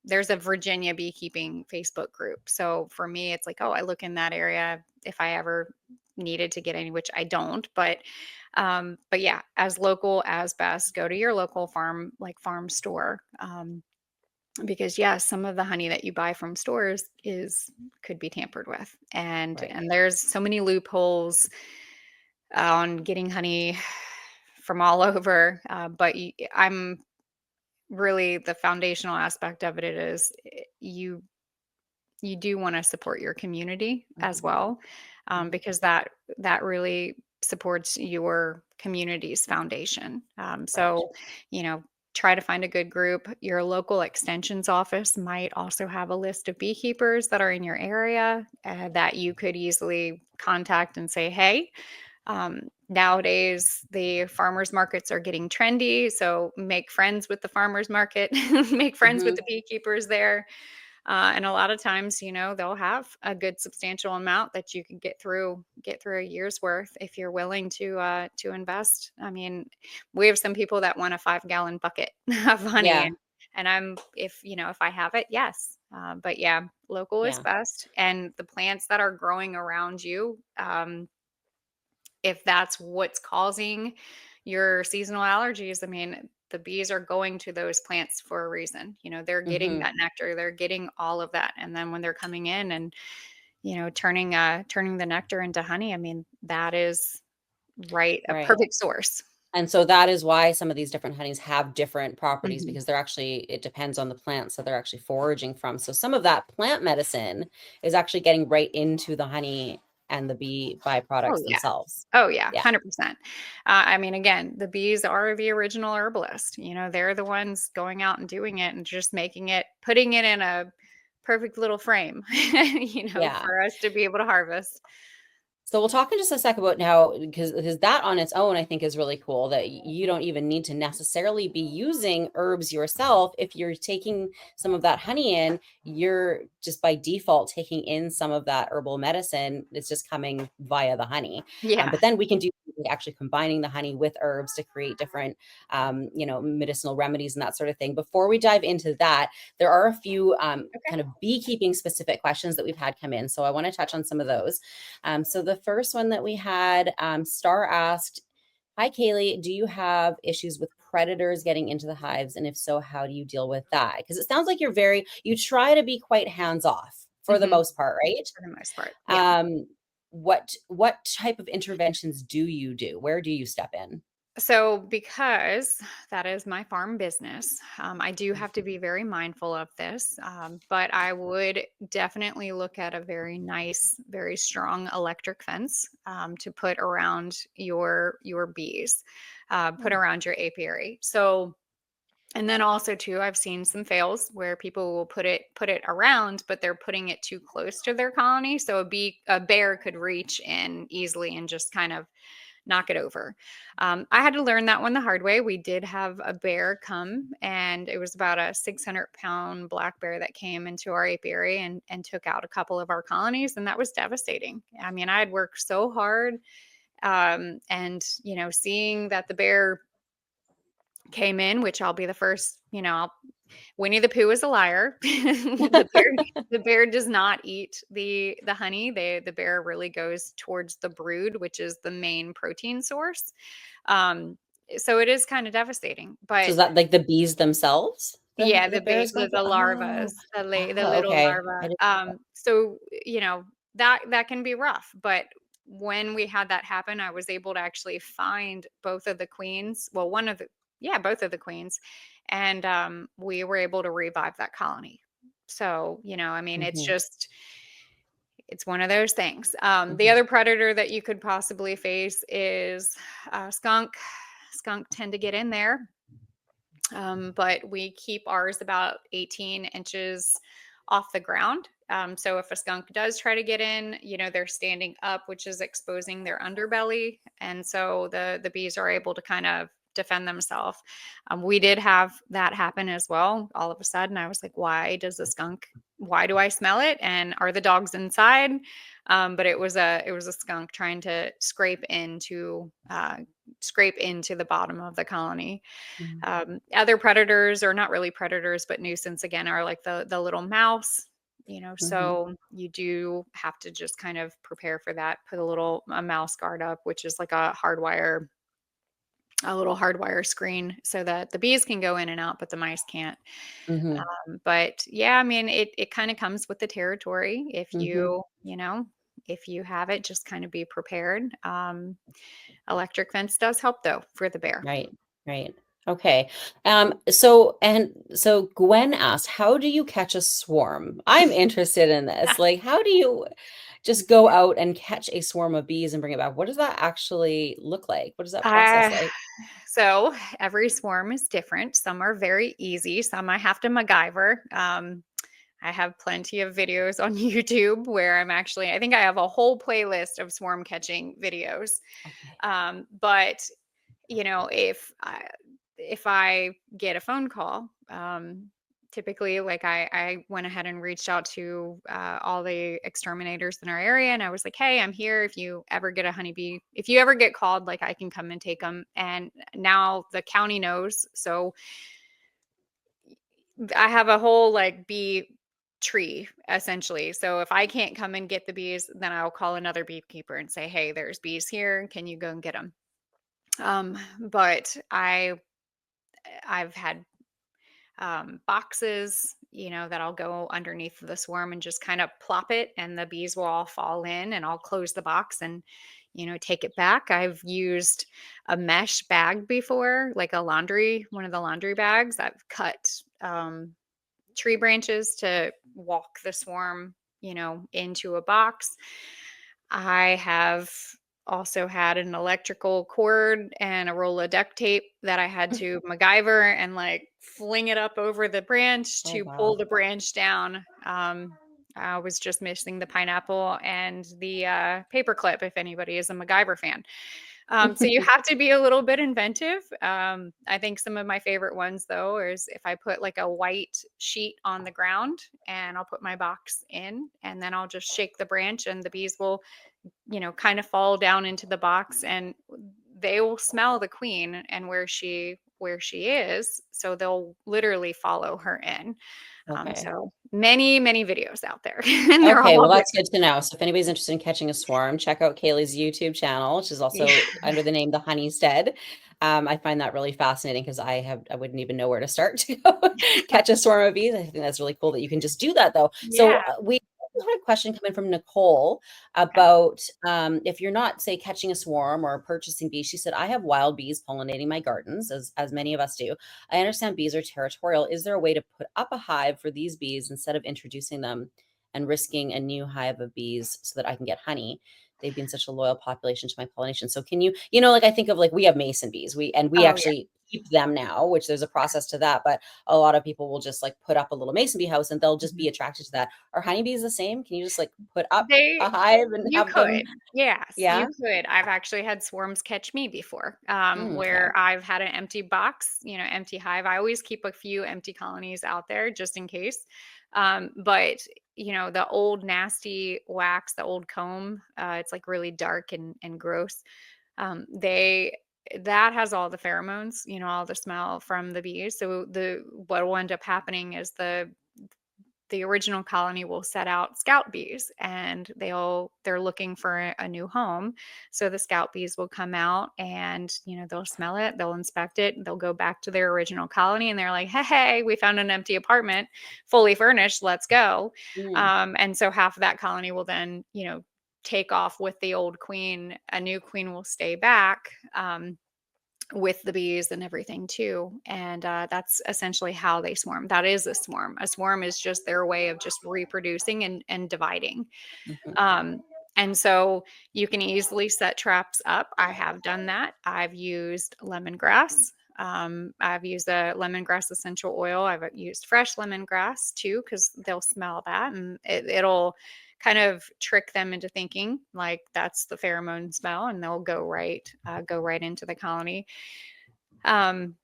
there's a Virginia beekeeping Facebook group. So for me, it's like, oh, I look in that area if I ever needed to get any, which I don't, but yeah, as local as best, go to your local farm, like farm store. Because yeah, some of the honey that you buy from stores is could be tampered with, and Right. there's so many loopholes on getting honey from all over. I'm really the foundational aspect of it is you do want to support your community as Mhm, well, mhm. because that really supports your community's foundation. Right. So, you know, try to find a good group. Your local extensions office might also have a list of beekeepers that are in your area that you could easily contact and say, hey, nowadays the farmers markets are getting trendy, so make friends with the farmers market, make friends with Mhm. the beekeepers there, and a lot of times, they'll have a good substantial amount that you can get through a year's worth if you're willing to invest. I mean, we have some people that want a 5-gallon bucket of honey, Yeah, and I'm if I have it, yes. But yeah, local is yeah. best, and the plants that are growing around you. If that's what's causing your seasonal allergies, I mean, the bees are going to those plants for a reason. They're getting Hmm. that nectar, they're getting all of that. And then when they're coming in and, turning the nectar into honey, I mean, that is right, a Right. perfect source. And so that is why some of these different honeys have different properties, Mhm. because it depends on the plants that they're actually foraging from. So some of that plant medicine is actually getting right into the honey and the bee Oh, byproducts yeah. themselves. Oh, yeah, Yeah. 100%. I mean, again, the bees are the original herbalist. They're the ones going out and doing it and just putting it in a perfect little frame, Yeah. for us to be able to harvest. So we'll talk in just a second about now, because that on its own, I think, is really cool, that you don't even need to necessarily be using herbs yourself. If you're taking some of that honey in, you're just by default taking in some of that herbal medicine. It's just coming via the honey. Yeah. But then we can do actually combining the honey with herbs to create different, medicinal remedies and that sort of thing. Before we dive into that, there are a few Okay. kind of beekeeping specific questions that we've had come in. So I want to touch on some of those. So the first one that we had, Star asked, "Hi Kaylee, do you have issues with predators getting into the hives? And if so, how do you deal with that?" Because it sounds like you try to be quite hands off for the Mhm. most part, right? For the most part. Yeah. Um, what type of interventions do you do? Where do you step in? So, because that is my farm business, I do have to be very mindful of this. But I would definitely look at a very nice, very strong electric fence to put around your bees, put Oh. around your apiary. So, and then also too, I've seen some fails where people will put it around, but they're putting it too close to their colony. So a bear could reach in easily and just kind of knock it over. I had to learn that one the hard way. We did have a bear come, and it was about a 600-pound black bear that came into our apiary and took out a couple of our colonies, and that was devastating. I mean, I had worked so hard, and seeing that the bear came in, which I'll be the first. Winnie the Pooh is a liar. The bear does not eat the honey. The bear really goes towards the brood, which is the main protein source. Um, so it is kind of devastating. So But is that like the bees themselves? yeah, The the bear bee, is going the, for? the Oh, larvas, the oh, little okay. I larva. didn't. So that can be rough. But when we had that happen, I was able to actually find both of the queens. Well, both of the queens, and we were able to revive that colony. So I mean, Mhm, it's one of those things. The mhm, other predator that you could possibly face is skunk. Skunk tend to get in there, but we keep ours about 18 inches off the ground. So if a skunk does try to get in, they're standing up, which is exposing their underbelly, and so the bees are able to kind of defend themselves. We did have that happen as well. All of a sudden, I was like, "Why does the skunk? Why do I smell it? And are the dogs inside?" But it was a skunk trying to scrape into the bottom of the colony. mhm, Other predators, or not really predators, but nuisance again, are like the little mouse. mhm, So you do have to just kind of prepare for that. Put a mouse guard up, which is like a little hardwire screen, so that the bees can go in and out, but the mice can't. mhm, But yeah, I mean, it kind of comes with the territory. If mhm. if you have it, just kind of be prepared. Electric fence does help though for the bear. Right, right. Okay. So Gwen asked, "How do you catch a swarm?" I'm interested in this. Like, how do you just go out and catch a swarm of bees and bring it back? What does that actually look like? What is that process Uh, like? so every swarm is different. Some are very easy. Some I have to MacGyver. I have plenty of videos on YouTube where I think I have a whole playlist of swarm catching videos. Okay. But if I get a phone call, typically, like, I went ahead and reached out to all the exterminators in our area, and I was like, "Hey, I'm here. If you ever get a honeybee, if you ever get called, like, I can come and take them." And now the county knows, so I have a whole, like, bee tree essentially. So if I can't come and get the bees, then I'll call another beekeeper and say, "Hey, there's bees here. Can you go and get them?" But I've had boxes, that I'll go underneath the swarm and just kind of plop it, and the bees will all fall in, and I'll close the box and, take it back. I've used a mesh bag before, like one of the laundry bags. I've cut tree branches to walk the swarm, into a box. I have also had an electrical cord and a roll of duct tape that I had to MacGyver and like fling it up over the branch Oh, to pull wow. the branch down. I was just missing the pineapple and the paper clip, if anybody is a MacGyver fan. So you have to be a little bit inventive. I think some of my favorite ones, though, is if I put like a white sheet on the ground and I'll put my box in, and then I'll just shake the branch, and the bees will, kind of fall down into the box, and they will smell the queen and where she is. So they'll literally follow her in. Okay. So many videos out there, and they're Okay, all well, that's different. good to know. So if anybody's interested in catching a swarm, check out Kaylee's YouTube channel, which is Yeah. also under the name The Honeystead. I find that really fascinating because I wouldn't even know where to start to go catch a swarm of bees. I think that's really cool that you can just do that though. So Yeah. we had a question coming from Nicole Okay. about if you're not, say, catching a swarm or purchasing bees. She said, I have wild bees pollinating my gardens, as many of us do. I understand bees are territorial. Is there a way to put up a hive for these bees instead of introducing them and risking a new hive of bees so that I can get honey? They've been such a loyal population to my pollination. So can you, like I think of like we have mason bees. We Oh, yeah. actually keep them now, which there's a process to that, but a lot of people will just like put up a little mason bee house and they'll just Mhm. be attracted to that. Are honeybees the same? Can you just like put up They a hive and You have them? could. Yes, Yeah. you could. I've actually had swarms catch me before, Okay. where I've had an empty box, empty hive. I always keep a few empty colonies out there just in case. But the old nasty wax, the old comb, it's like really dark and gross. They That has all the pheromones, all the smell from the bees. So the what will end up happening is the original colony will set out scout bees, and they're looking for a new home. So the scout bees will come out, and they'll smell it, they'll inspect it, they'll go back to their original colony, and they're like, hey, we found an empty apartment, fully furnished, let's go. Mm, And so half of that colony will then take off with the old queen. A new queen will stay back, with the bees and everything too. And that's essentially how they swarm. That is a swarm. A swarm is just their way of just reproducing and dividing. mhm. Um, and so you can easily set traps up. I have done that. I've used lemongrass. I've used a lemongrass essential oil. I've used fresh lemongrass too, because they'll smell that, and it'll kind of trick them into thinking like that's the pheromone smell, and they'll go right into the colony. Um,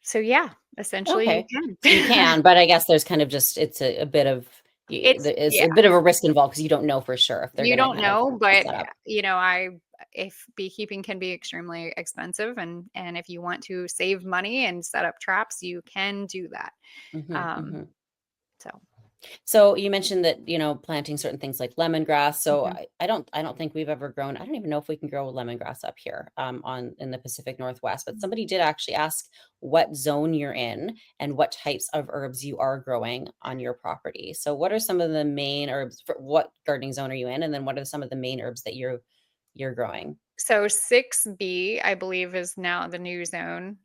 so yeah, essentially you Okay. So you can. can, but I guess there's kind of just, it's a bit of, it's Yeah, a bit of a risk involved because you don't know for sure if they're you going to don't kind of know, but set up. I if beekeeping can be extremely expensive, and if you want to save money and set up traps, you can do that. Hmm, Um, hmm. so So you mentioned that, planting certain things like lemongrass. So mhm. I don't think we've ever grown. I don't even know if we can grow lemongrass up here on in the Pacific Northwest, but somebody did actually ask what zone you're in and what types of herbs you are growing on your property. So what are some of the main herbs for what gardening zone are you in? And then what are some of the main herbs that you're growing? So 6B, I believe, is now the new zone.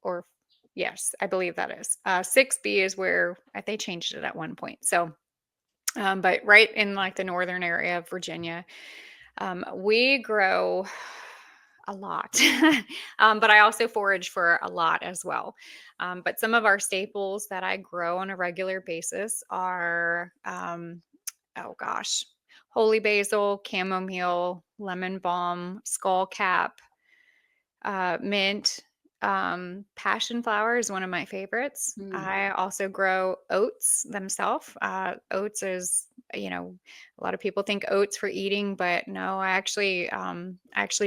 Or yes, I believe that is. 6B is where they changed it at one point. So, but right in like the northern area of Virginia, we grow a lot. But I also forage for a lot as well. But some of our staples that I grow on a regular basis are, oh gosh, holy basil, chamomile, lemon balm, skullcap, mint. Passion flower is one of my favorites. Hmm. I also grow oats themselves. Oats is, a lot of people think oats for eating, but no, I actually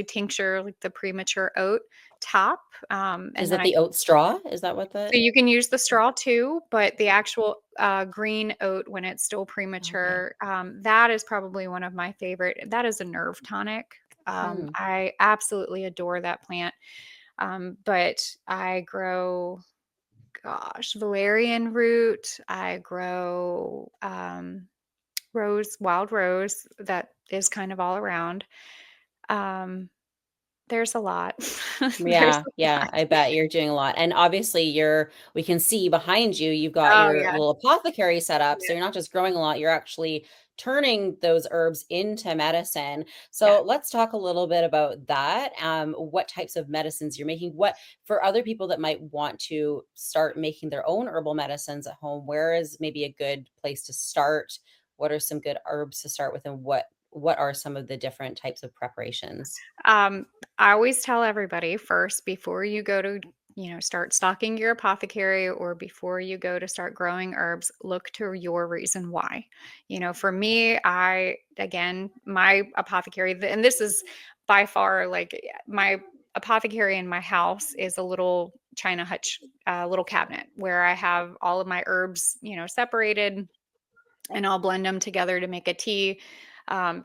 tincture like the premature oat top, Is and then that I the oat straw? Is that what so the you can use the straw too, but the actual green oat when it's still okay. premature, that is probably one of my favorite. That is a nerve tonic. Hmm. I absolutely adore that plant. But I grow, gosh, valerian root. I grow wild rose that is kind of all around. Um, there's a lot. There's Yeah, a yeah, lot. I bet you're doing a lot. And obviously we can see behind you, you've got Oh, your yeah. little apothecary set up. So Yeah. you're not just growing a lot, you're actually turning those herbs into medicine. Yeah. So let's talk a little bit about that. What types of medicines you're making? What for other people that might want to start making their own herbal medicines at home, where is maybe a good place to start? What are some good herbs to start with, and what are some of the different types of preparations? Um, I always tell everybody first before you go to, start stocking your apothecary or before you go to start growing herbs, look to your reason why. For me, again, my apothecary, and this is by far like my apothecary in my house is a little china hutch, little cabinet where I have all of my herbs, separated, and I'll blend them together to make a tea,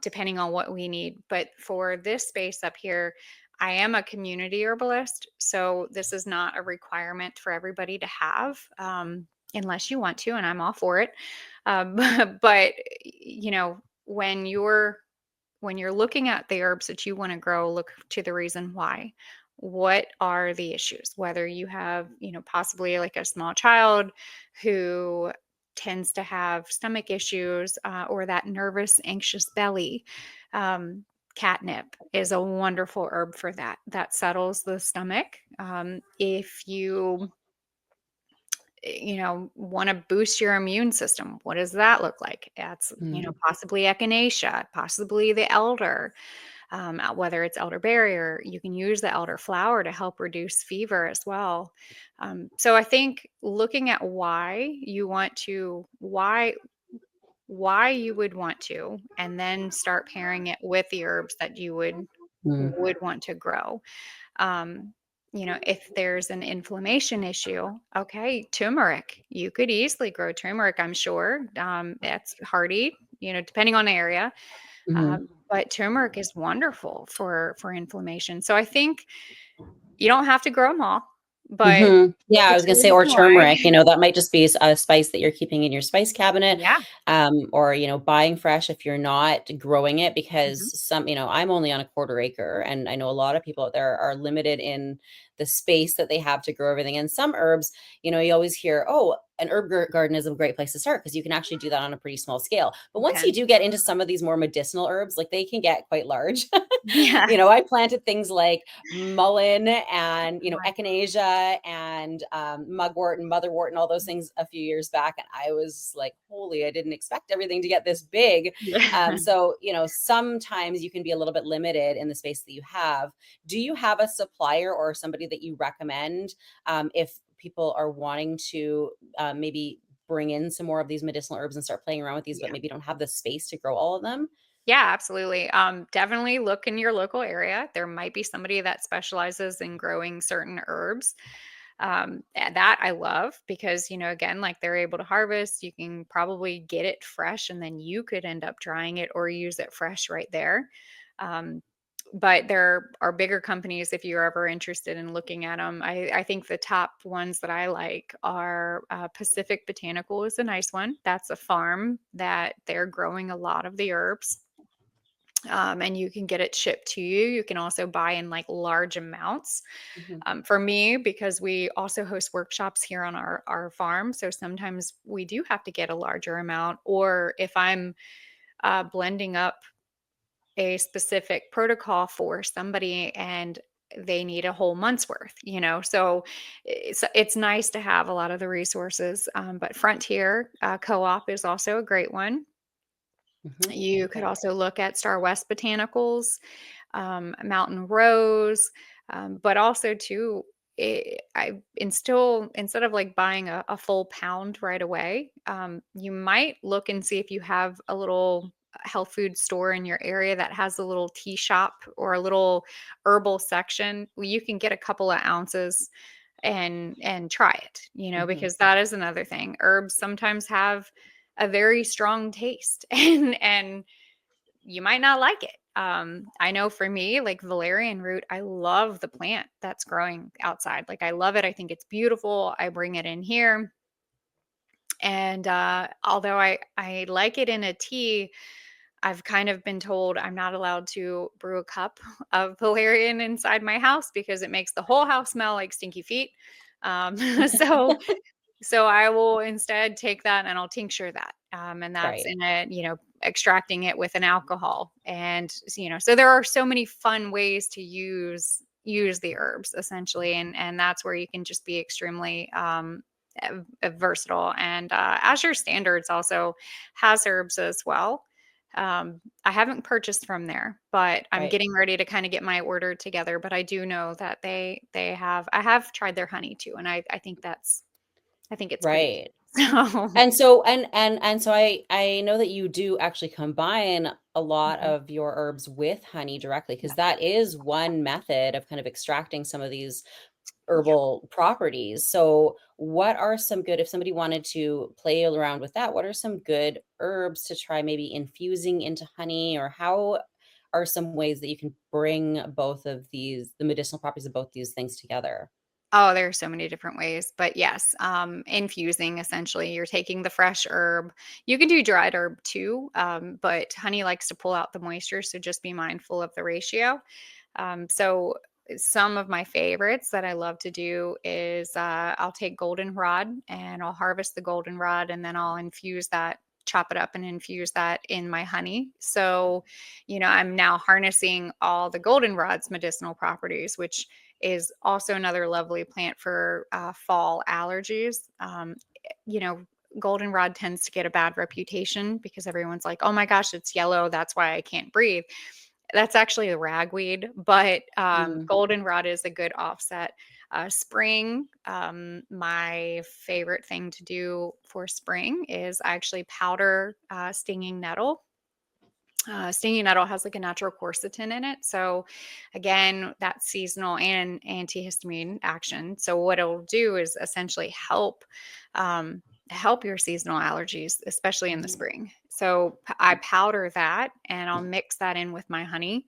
depending on what we need. But for this space up here, I am a community herbalist, so this is not a requirement for everybody to have, unless you want to, and I'm all for it. But when you're looking at the herbs that you want to grow, look to the reason why. What are the issues? Whether you have, possibly like a small child who tends to have stomach issues, or that nervous, anxious belly. Catnip is a wonderful herb for that. That settles the stomach. If you want to boost your immune system, what does that look like? That's, possibly echinacea, possibly the elder, whether it's elderberry, or you can use the elderflower to help reduce fever as well. So I think looking at why you would want to, and then start pairing it with the herbs that you Mm, would want to grow. Um, if there's an inflammation issue, okay, turmeric. You could easily grow turmeric, I'm sure. It's hardy, depending on the area. mhm. But turmeric is wonderful for inflammation. So I think you don't have to grow them all, but Mhm. look Yeah, I at was gonna your say, or reason why. turmeric, that might just be a spice that you're keeping in your spice cabinet, Yeah. or, buying fresh if you're not growing it, because Mhm. I'm only on a quarter acre, and I know a lot of people out there are limited in the space that they have to grow everything. And some herbs, you always hear, oh, an garden is a great place to start because you can actually do that on a pretty small scale. But You once you can. do get into some of these more medicinal herbs, like they can get quite large. Yeah. I planted things like mullein and Right. echinacea and mugwort and motherwort and all those things a few years back, and I was like, holy, I didn't expect everything to get this big. Yeah. So sometimes you can be a little bit limited in the space that you have. Do you have a supplier or somebody that you recommend, if people are wanting to maybe bring in some more of these medicinal herbs and start playing around with these, but Yeah. maybe don't have the space to grow all of them? Yeah, absolutely. Definitely look in your local area. There might be somebody that specializes in growing certain herbs. And that I love because, again, like they're able to harvest. You can probably get it fresh and then you could end up drying it or use it fresh right there. Um, but there are bigger companies if you're ever interested in looking at them. I think the top ones that I like are Pacific Botanical is a nice one. That's a farm that they're growing a lot of the herbs, and you can get it shipped to you. You can also buy in like large amounts. Mhm. For me, because we also host workshops here on our farm, so sometimes we do have to get a larger amount. Or if I'm blending up a specific protocol for somebody and they need a whole month's worth, so it's nice to have a lot of the resources. But Frontier Co-op is also a great one. Mhm. You could Okay. also look at Star West Botanicals, Mountain Rose, but also too, instead of like buying a full pound right away, you might look and see if you have a little health food store in your area that has a little tea shop or a little herbal section. Well, you can get a couple of ounces and try it, Mhm. because that is another thing. Herbs sometimes have a very strong taste and you might not like it. I know for me, like valerian root, I love the plant that's growing outside. Like I love it. I think it's beautiful. I bring it in here. And although I like it in a tea, I've kind of been told I'm not allowed to brew a cup of valerian inside my house because it makes the whole house smell like stinky feet. So I will instead take that and I'll tincture that. And that's Right. in a, extracting it with an alcohol. And, so there are so many fun ways to use the herbs essentially. And that's where you can just be extremely versatile. And Azure Standards also has herbs as well. I haven't purchased from there, but I'm Right. getting ready to kind of get my order together. But I do know that they have. I have tried their honey too, and I think it's pretty Right. good. So And so I know that you do actually combine a lot Mhm. of your herbs with honey directly, Yeah, because that is one method of kind of extracting some of these yeah. herbal properties. So what are some good, if somebody wanted to play around with that, what are some good herbs to try maybe infusing into honey, or how are some ways that you can bring both of these, the medicinal properties of both these things together? Oh, there are so many different ways, but yes, infusing essentially, you're taking the fresh herb. You can do dried herb too, but honey likes to pull out the moisture, so just be mindful of the ratio. So some of my favorites that I love to do is I'll take goldenrod and I'll harvest the goldenrod and then I'll infuse that, chop it up and infuse that in my honey. So, I'm now harnessing all the goldenrod's medicinal properties, which is also another lovely plant for fall allergies. You know, goldenrod tends to get a bad reputation because everyone's like, oh my gosh, it's yellow. That's why I can't breathe. That's actually a ragweed, but Mm, goldenrod is a good offset. Spring, my favorite thing to do for spring is I actually powder stinging nettle. Stinging nettle has like a natural quercetin in it. So, again, that's seasonal and antihistamine action. So, what it'll do is essentially help your seasonal allergies, especially in the mhm, spring. So, I powder that and I'll mix that in with my honey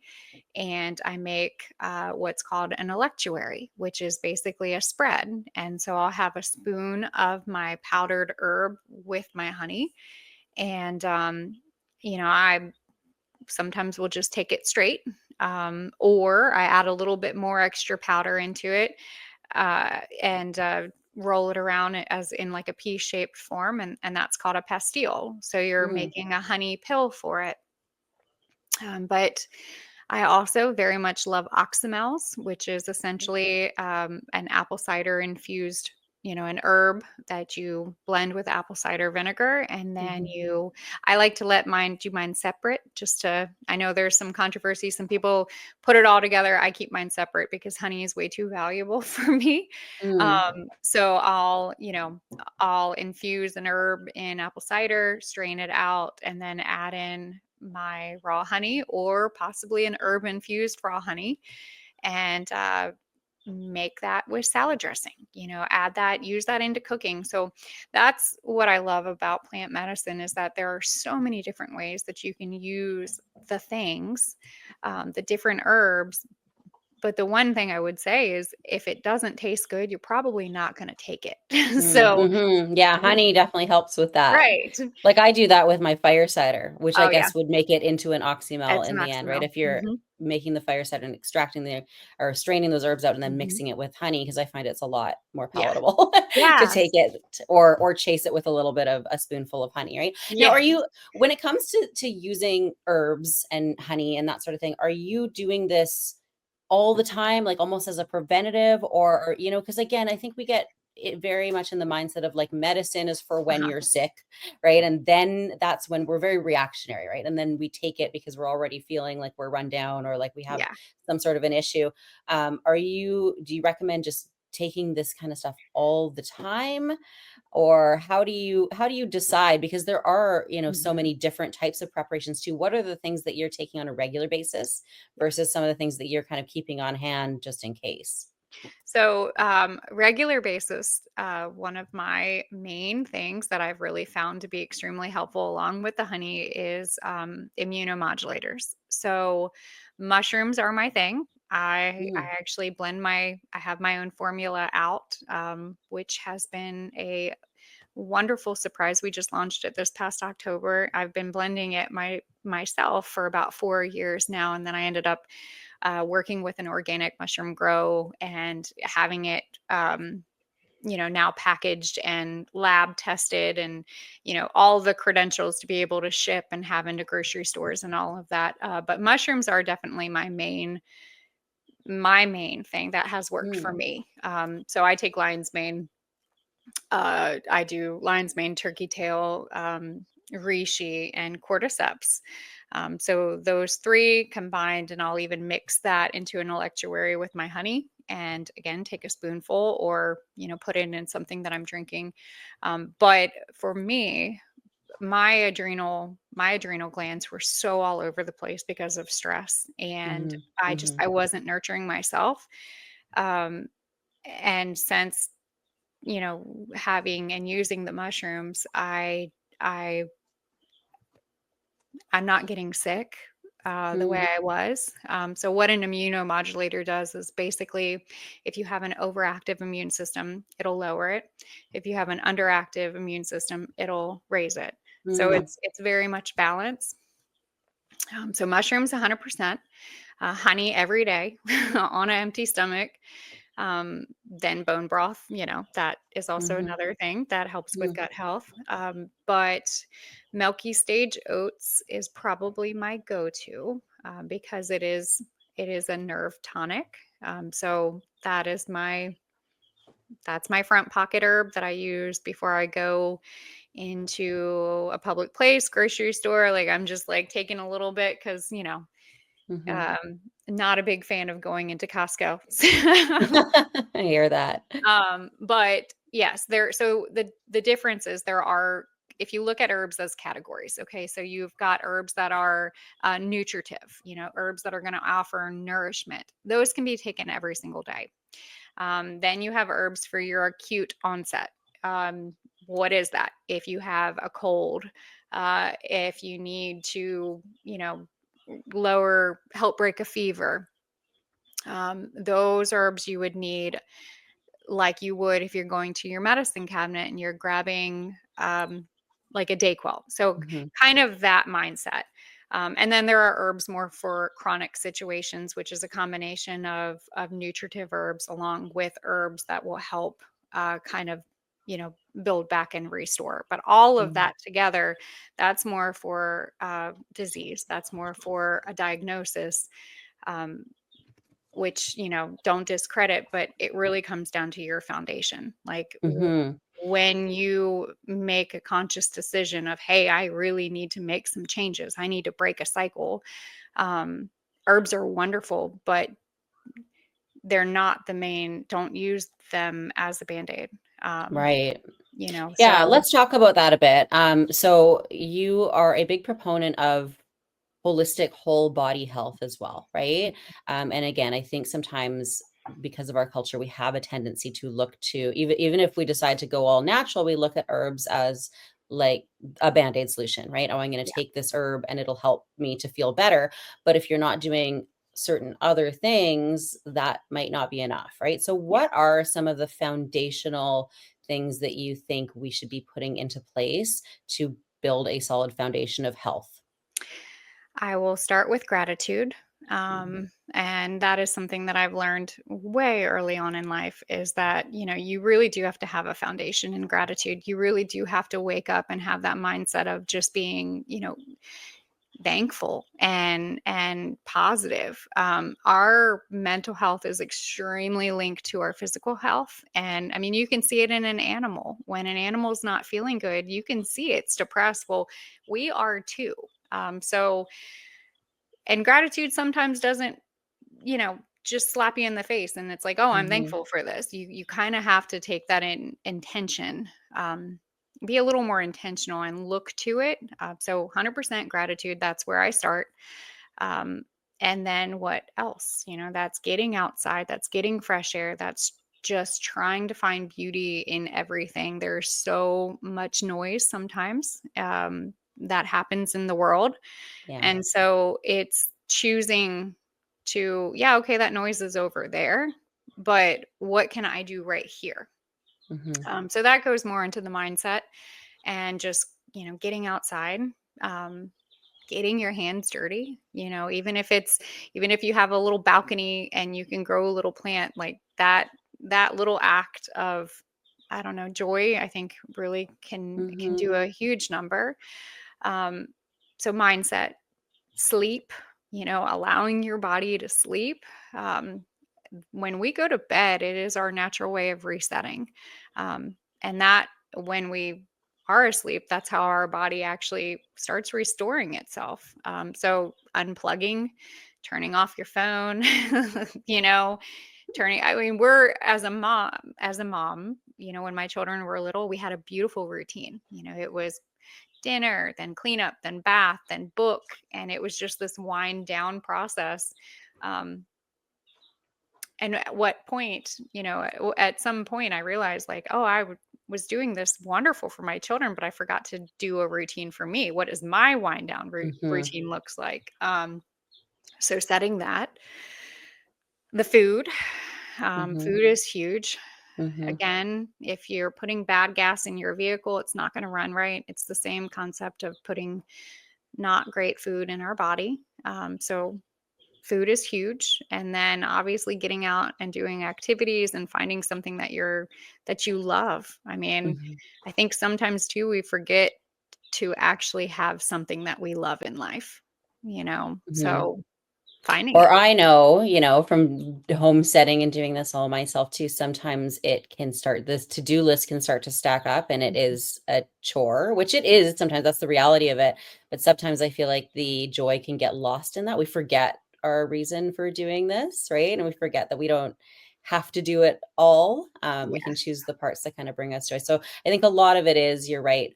and I make what's called an electuary, which is basically a spread. And so I'll have a spoon of my powdered herb with my honey. And, I sometimes will just take it straight, or I add a little bit more extra powder into it and roll it around as in like a pea-shaped form, and that's called a pastille. So you're mm, making a honey pill for it. But I also very much love oxymels, which is essentially an apple cider infused, an herb that you blend with apple cider vinegar. And then mhm, I like to let mine do mine separate I know there's some controversy. Some people put it all together. I keep mine separate because honey is way too valuable for me. mm, So I'll infuse an herb in apple cider, strain it out, and then add in my raw honey or possibly an herb infused raw honey and make that with salad dressing. Add that, use that into cooking. So that's what I love about plant medicine is that there are so many different ways that you can use the things, the different herbs. But the one thing I would say is if it doesn't taste good, you're probably not going to take it. mm, So, mhm. Yeah, honey definitely helps with that. right. Like, I do that with my fire cider, which I Oh, yeah. guess would make it into an oxymel It's in an the end, right? oxymel. If you're making the fire cider and extracting the, or straining those herbs out and then Hmm. mixing it with honey, because I find it's a lot more Yeah. palatable to take Yes. it, or chase it with a little bit of a spoonful of honey, right? Now, Yeah. are you, when it comes to using herbs and honey and that sort of thing, are you doing this all the time, like almost as a preventative, or because again, I think we get it very much in the mindset of like medicine is for when Uh-huh. you're sick, right? And then that's when we're very reactionary, right? And then we take it because we're already feeling like we're run down or like we have Yeah. some sort of an issue. Do you recommend just taking this kind of stuff all the time, or how do you decide, because there are so Mhm. many different types of preparations too? What are the things that you're taking on a regular basis Yeah. versus some of the things that you're kind of keeping on hand just in case? So, regular basis, one of my main things that I've really found to be extremely helpful along with the honey is immunomodulators. So, mushrooms are my thing. I Mm, actually I have my own formula out, which has been a wonderful surprise. We just launched it this past October. I've been blending it myself for about 4 years now, and then I ended up working with an organic mushroom grow and having it, now packaged and lab tested, and all the credentials to be able to ship and have into grocery stores and all of that. But mushrooms are definitely my main thing that has worked for mm, me. So I take lion's mane. I do lion's mane, turkey tail, reishi, and cordyceps. So those three combined, and I'll even mix that into an electuary with my honey. And again, take a spoonful, or put it in something that I'm drinking. But for me, my adrenal glands were so all over the place because of stress, and mhm, I mhm, wasn't nurturing myself. Um, and since having and using the mushrooms, I I'm not getting sick the way mm, I was. So what an immunomodulator does is basically, if you have an overactive immune system, it'll lower it. If you have an underactive immune system, it'll raise it. So mm, it's very much balance. So mushrooms, 100%. Honey every day on an empty stomach. Then bone broth, that is also mhm, another thing that helps with mm, gut health. But milky stage oats is probably my go-to, because it is a nerve tonic. So that's my front pocket herb that I use before I go into a public place, grocery store. Like, I'm just like taking a little bit because mhm. um, not a big fan of going into Costco. I hear that. But yes, so the difference is there are, if you look at herbs as categories, okay, so you've got herbs that are nutritive, herbs that are going to offer nourishment. Those can be taken every single day. Then you have herbs for your acute onset. What is that? If you have a cold, if you need to, help break a fever, those herbs you would need, like you would if you're going to your medicine cabinet and you're grabbing like a Dayquil. So Mhm, kind of that mindset. And then there are herbs more for chronic situations, which is a combination of nutritive herbs along with herbs that will help kind of build back and restore. But all of mm, that together, that's more for disease. That's more for a diagnosis. Um, which don't discredit, but it really comes down to your foundation. Like, mhm, when you make a conscious decision of, hey, I really need to make some changes, I need to break a cycle. um, Herbs are wonderful, but they're not the main. Don't use them as a band-aid. um, right. Yeah, so let's talk about that a bit. So you are a big proponent of holistic whole body health as well, right? And again, I think sometimes because of our culture, we have a tendency to look to, even if we decide to go all natural, we look at herbs as like a band-aid solution, right? Oh, I'm going to yeah, take this herb and it'll help me to feel better. But if you're not doing certain other things, that might not be enough, right? So yeah. what are some of the foundational things that you think we should be putting into place to build a solid foundation of health? I will start with gratitude. Mhm. And that is something that I've learned way early on in life, is that, you really do have to have a foundation in gratitude. You really do have to wake up and have that mindset of just being, thankful and positive. Our mental health is extremely linked to our physical health. And I mean, you can see it in an animal. When an animal's not feeling good, you can see it's depressed. Well, we are too. So, and gratitude sometimes doesn't, just slap you in the face and it's like, oh, I'm Mhm. thankful for this. You kind of have to take that in intention. Be a little more intentional and look to it. So 100% gratitude, that's where I start. Um, And then what else? That's getting outside, that's getting fresh air, that's just trying to find beauty in everything. There's so much noise sometimes that happens in the world. Yeah. And so it's choosing to, yeah, okay, that noise is over there, but what can I do right here? Mm-hmm. So that goes more into the mindset and just, getting outside, um, getting your hands dirty, even if you have a little balcony and you can grow a little plant like that little act of, I don't know, joy, I think really can Mm-hmm. do a huge number. Um, so mindset, sleep, allowing your body to sleep. Um, when we go to bed, it is our natural way of resetting. And that when we are asleep, that's how our body actually starts restoring itself. So unplugging, turning off your phone, you know, I mean, we're as a mom, when my children were little, we had a beautiful routine. It was dinner, then cleanup, then bath, then book. And it was just this wind down process. Um, and at what point, at some point I realized like, oh, was doing this wonderful for my children, but I forgot to do a routine for me. What does my wind down Mm-hmm. routine looks like? So setting that, the food, Mm-hmm. food is huge. Mm-hmm. Again, if you're putting bad gas in your vehicle, it's not going to run right. It's the same concept of putting not great food in our body. So food is huge. And then obviously getting out and doing activities and finding something that you love. I mean, Mm-hmm. I think sometimes too we forget to actually have something that we love in life, Mm-hmm. so finding Or it. I know, from homesteading and doing this all myself too, sometimes it can start, this to-do list can start to stack up and it Mhm. is a chore, which it is. Sometimes that's the reality of it. But sometimes I feel like the joy can get lost in that. We forget our reason for doing this, right? And we forget that we don't have to do it all. We can Yes. choose the parts that kind of bring us joy. So I think a lot of it is, you're right,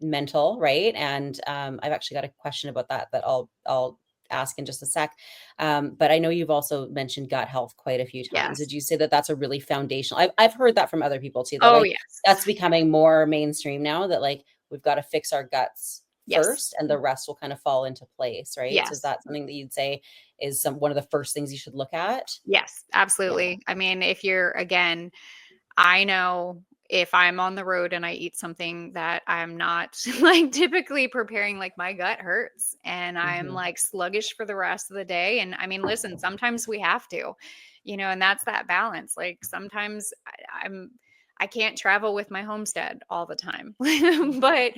mental, right? And I've actually got a question about that I'll ask in just a sec. But I know you've also mentioned gut health quite a few times. Yes. Would you say that that's a really foundational? I've heard that from other people too, that Oh, like yes. that's becoming more mainstream now, that like we've got to fix our guts Yes. first and the rest will kind of fall into place, right? So is Yes. that something that you'd say is one of the first things you should look at? Yes, Yeah. absolutely. I mean, I know if I'm on the road and I eat something that I'm not like typically preparing, like my gut hurts and I'm Hmm. like sluggish for the rest of the day. And I mean, listen, sometimes we have to, and that's that balance. Like sometimes I can't travel with my homestead all the time, but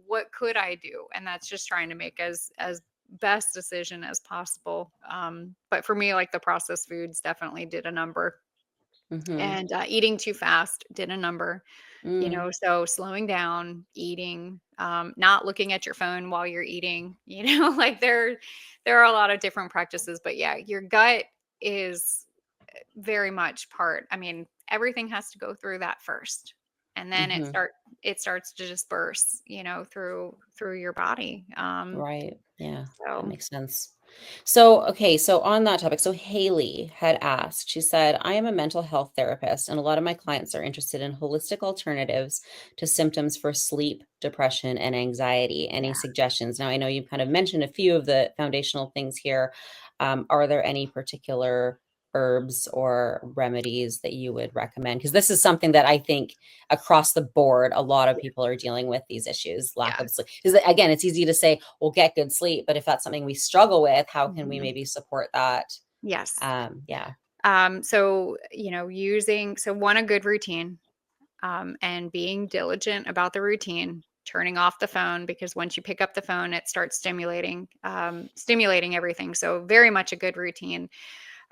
what could I do? And that's just trying to make as best decision as possible. But for me, like the processed foods definitely did a number, Hmm. and eating too fast did a number. Mm. So slowing down, eating, not looking at your phone while you're eating. Like there are a lot of different practices, but yeah, your gut is very much part. I mean, everything has to go through that first, and then Hmm. it starts to disperse, through your body. Right. Yeah, that So makes sense. So, okay, so on that topic, so Haley had asked, she said, I am a mental health therapist, and a lot of my clients are interested in holistic alternatives to symptoms for sleep, depression, and anxiety. Any yeah. suggestions? Now, I know you've kind of mentioned a few of the foundational things here. Are there any particular herbs or remedies that you would recommend? Because this is something that I think across the board, a lot of people are dealing with these issues, lack of Yes. sleep. Because again, it's easy to say, well, get good sleep. But if that's something we struggle with, how can we Mhm. maybe support that? Yes. Yeah. So, one, a good routine, and being diligent about the routine, turning off the phone because once you pick up the phone, it starts stimulating everything. So very much a good routine.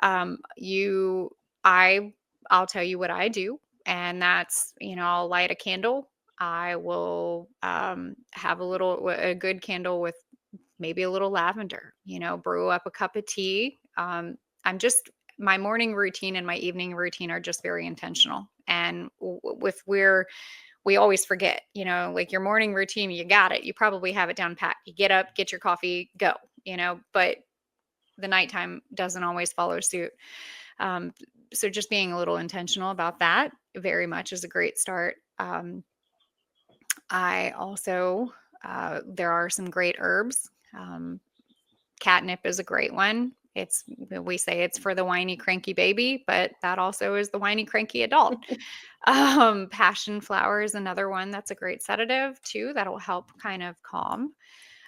Um, you, I, I'll tell you what I do, and that's, I'll light a candle. I will have a good candle with maybe a little lavender, brew up a cup of tea. I'm just, my morning routine and my evening routine are just very intentional. And with where we always forget, like your morning routine, you got it. You probably have it down pat. You get up, get your coffee, go, but the nighttime doesn't always follow suit. Um, so just being a little intentional about that very much is a great start. I also, there are some great herbs. Catnip is a great one. We say it's for the whiny, cranky baby, but that also is the whiny, cranky adult. Passion flower is another one that's a great sedative too. That'll help kind of calm.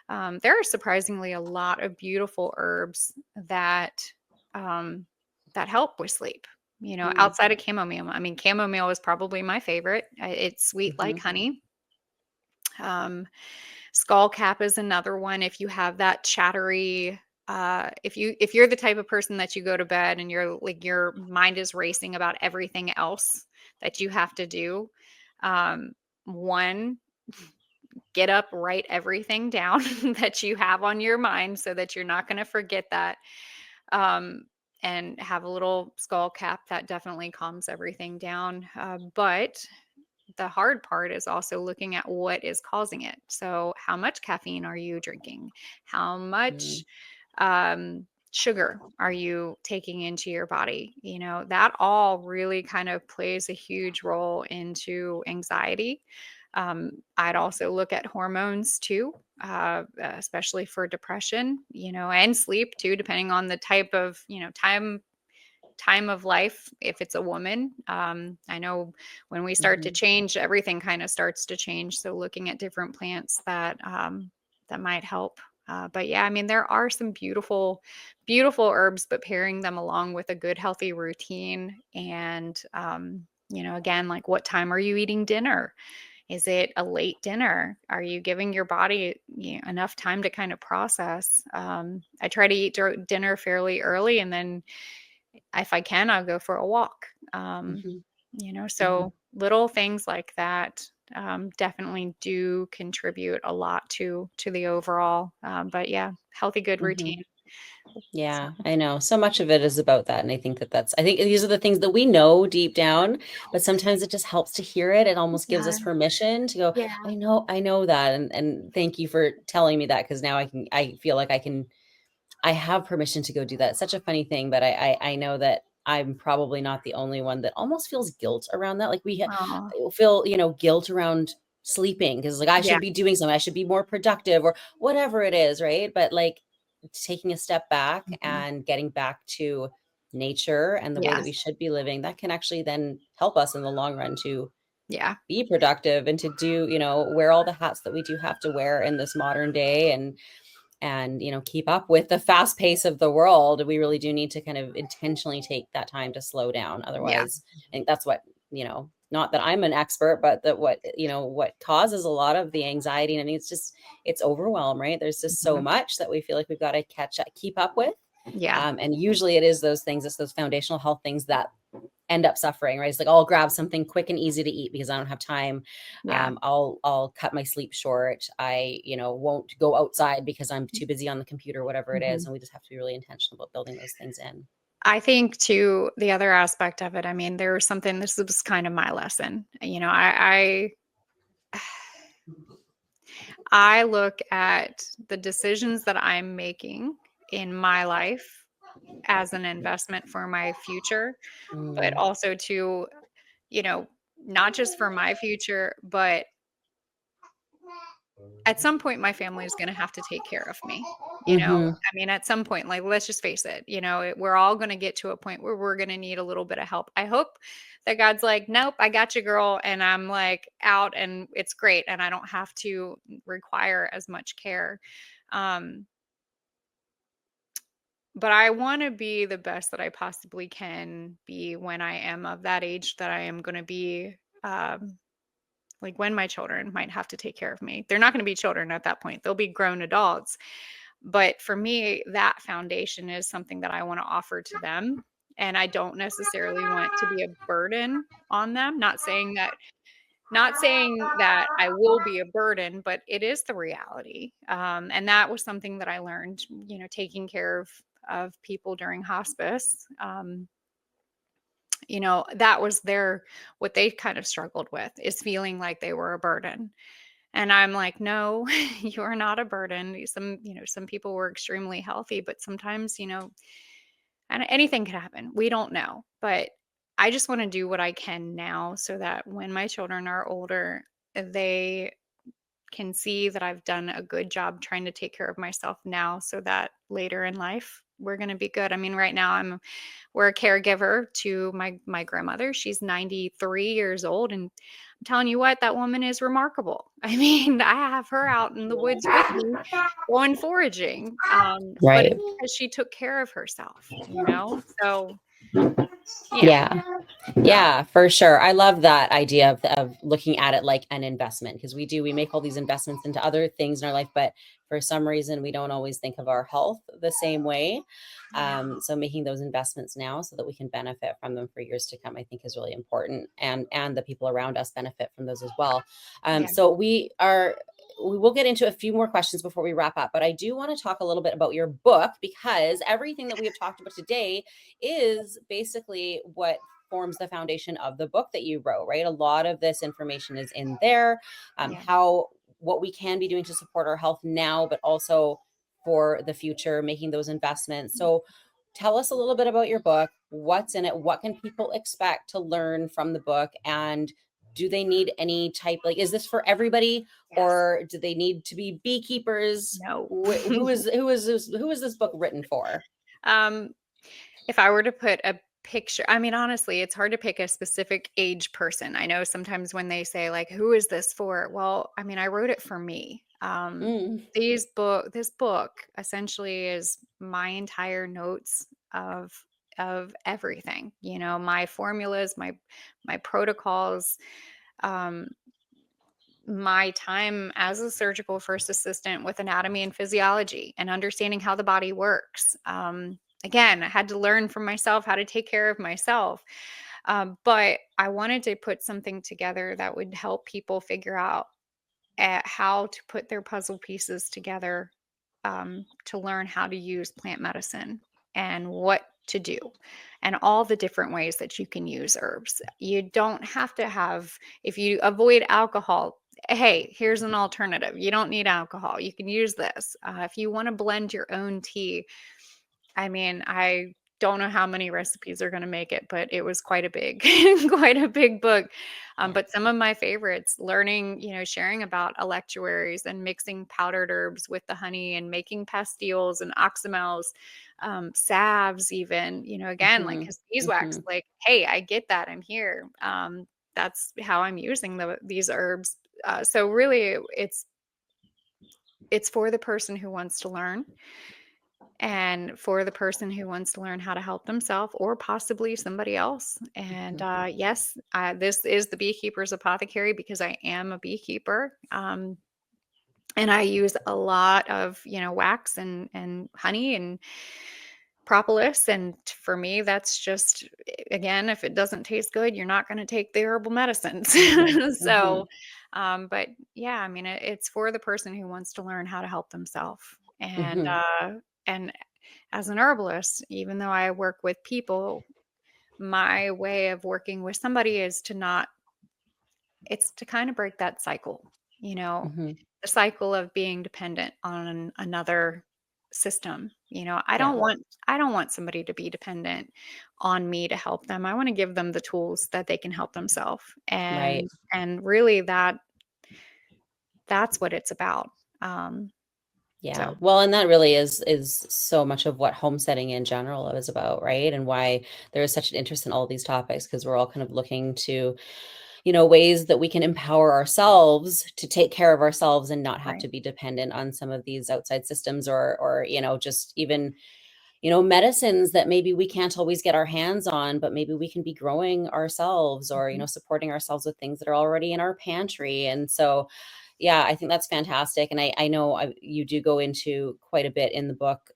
There are surprisingly a lot of beautiful herbs that that help with sleep. Mm. Outside of chamomile. I mean, chamomile is probably my favorite. It's sweet like Mhm. honey. Um, Skullcap is another one. If you have that chattery, if you're the type of person that you go to bed and you're like your mind is racing about everything else that you have to do, one, get up, write everything down that you have on your mind so that you're not going to forget that. Um, and have a little skull cap that definitely calms everything down. But the hard part is also looking at what is causing it. So, how much caffeine are you drinking? How Mm. much sugar are you taking into your body? That all really kind of plays a huge role into anxiety. I'd also look at hormones too, especially for depression, and sleep too, depending on the type of, time of life. If it's a woman, I know when we start to Mhm. change, everything kind of starts to change. So looking at different plants that might help. But yeah, I mean, there are some beautiful, beautiful herbs, but pairing them along with a good, healthy routine. And, again, like what time are you eating dinner? Is it a late dinner? Are you giving your body enough time to kind of process? I try to eat dinner fairly early, and then if I can, I'll go for a walk. Mhm. Mhm. So little things like that definitely do contribute a lot to the overall. But yeah, healthy, good Mhm. routine. So, Yeah, I know. So much of it is about that. And I think these are the things that we know deep down, but sometimes it just helps to hear it. It almost gives yeah, us permission to go, yeah, I know that. And thank you for telling me that. Cause now I feel like I have permission to go do that. It's such a funny thing, but I know that I'm probably not the only one that almost feels guilt around that. Like oh, feel, guilt around sleeping because like I yeah, should be doing something. I should be more productive or whatever it is, right? But like taking a step back mhm, and getting back to nature and the way that we yes, should be living, that can actually then help us in the long run to yeah, be productive and to do, wear all the hats that we do have to wear in this modern day and keep up with the fast pace of the world. We really do need to kind of intentionally take that time to slow down. yeah, Otherwise, I think that's what, not that I'm an expert, but that what causes a lot of the anxiety. And I mean, it's overwhelm, right? There's just so mhm, much that we feel like we've got to keep up with. yeah, And usually it is those things, it's those foundational health things that end up suffering, right? It's like, I'll grab something quick and easy to eat because I don't have time. yeah, I'll cut my sleep short. I, won't go outside because I'm too busy on the computer, whatever it is. mhm. And we just have to be really intentional about building those things in. I think too, the other aspect of it, I mean, there was something, this was kind of my lesson. I look at the decisions that I'm making in my life as an investment for my future, but Mm, also to, you know, not just for my future, but at some point my family is going to have to take care of me. mm-hmm, I mean, at some point, like, let's just face it, we're all going to get to a point where we're going to need a little bit of help. I hope that God's like, nope, I got you, girl. And I'm like out and it's great. And I don't have to require as much care. Um, but I want to be the best that I possibly can be when I am of that age that I am going to be. Like when my children might have to take care of me. They're not going to be children at that point. They'll be grown adults. But for me, that foundation is something that I want to offer to them. And I don't necessarily want to be a burden on them. Not saying that I will be a burden, but it is the reality. And that was something that I learned, taking care of people during hospice. That was what they kind of struggled with, is feeling like they were a burden. And I'm like, no, you are not a burden. Some people were extremely healthy, but sometimes, and anything could happen. We don't know. But I just want to do what I can now so that when my children are older, they can see that I've done a good job trying to take care of myself now so that later in life we're going to be good. I mean, right now we're a caregiver to my grandmother. She's 93 years old, and I'm telling you what, that woman is remarkable. I mean, I have her out in the woods with me going foraging. But Right. it's because she took care of herself, you know? So yeah. Yeah. Yeah, for sure. I love that idea of looking at it like an investment, because we make all these investments into other things in our life, but for some reason we don't always think of our health the same way. Yeah. So making those investments now so that we can benefit from them for years to come, I think is really important, and the people around us benefit from those as well. Yeah. So we will get into a few more questions before we wrap up, but I do want to talk a little bit about your book, because everything that we have talked about today is basically what forms the foundation of the book that you wrote, right? A lot of this information is in there, Yeah. what we can be doing to support our health now, but also for the future, making those investments. So tell us a little bit about your book, what's in it, what can people expect to learn from the book, and do they need any type, like, is this for everybody, Yes. or do they need to be beekeepers? No. Who is this book written for? Um, if I were to put a picture, I mean, honestly, it's hard to pick a specific age person. I know sometimes when they say like, who is this for? Well, I mean, I wrote it for me. Mm, This book essentially is my entire notes of everything, my formulas, my protocols, um, my time as a surgical first assistant with anatomy and physiology and understanding how the body works. Again, I had to learn from myself how to take care of myself. But I wanted to put something together that would help people figure out how to put their puzzle pieces together, to learn how to use plant medicine and what to do and all the different ways that you can use herbs. You don't have to have, if you avoid alcohol, hey, here's an alternative. You don't need alcohol. You can use this. If you want to blend your own tea, I mean, I don't know how many recipes are going to make it, but it was quite a big, quite a big book. yeah. But some of my favorites, learning, sharing about electuaries and mixing powdered herbs with the honey and making pastilles and oxymels, salves, even, again, like Mhm, his beeswax, mhm, like, hey, I get that. I'm here. That's how I'm using these herbs. So really, it's for the person who wants to learn, and for the person who wants to learn how to help themselves or possibly somebody else. And mhm, yes, this is the Beekeeper's Apothecary because I am a beekeeper. And I use a lot of, wax and honey and propolis. And for me, that's just, again, if it doesn't taste good, you're not going to take the herbal medicines. mhm, So, mhm, but yeah, I mean, it's for the person who wants to learn how to help themselves. mhm, And as an herbalist, even though I work with people, my way of working with somebody is it's to kind of break that cycle, mhm. the cycle of being dependent on another system. Yeah, I don't want somebody to be dependent on me to help them. I want to give them the tools that they can help themselves. right. And really that's what it's about. Yeah. So Well, and that really is so much of what homesteading in general is about, right? And why there is such an interest in all these topics, because we're all kind of looking to, ways that we can empower ourselves to take care of ourselves and not have right. to be dependent on some of these outside systems, or just even medicines that maybe we can't always get our hands on, but maybe we can be growing ourselves, or, Mhm. supporting ourselves with things that are already in our pantry. And so, yeah, I think that's fantastic. And I know you do go into quite a bit in the book,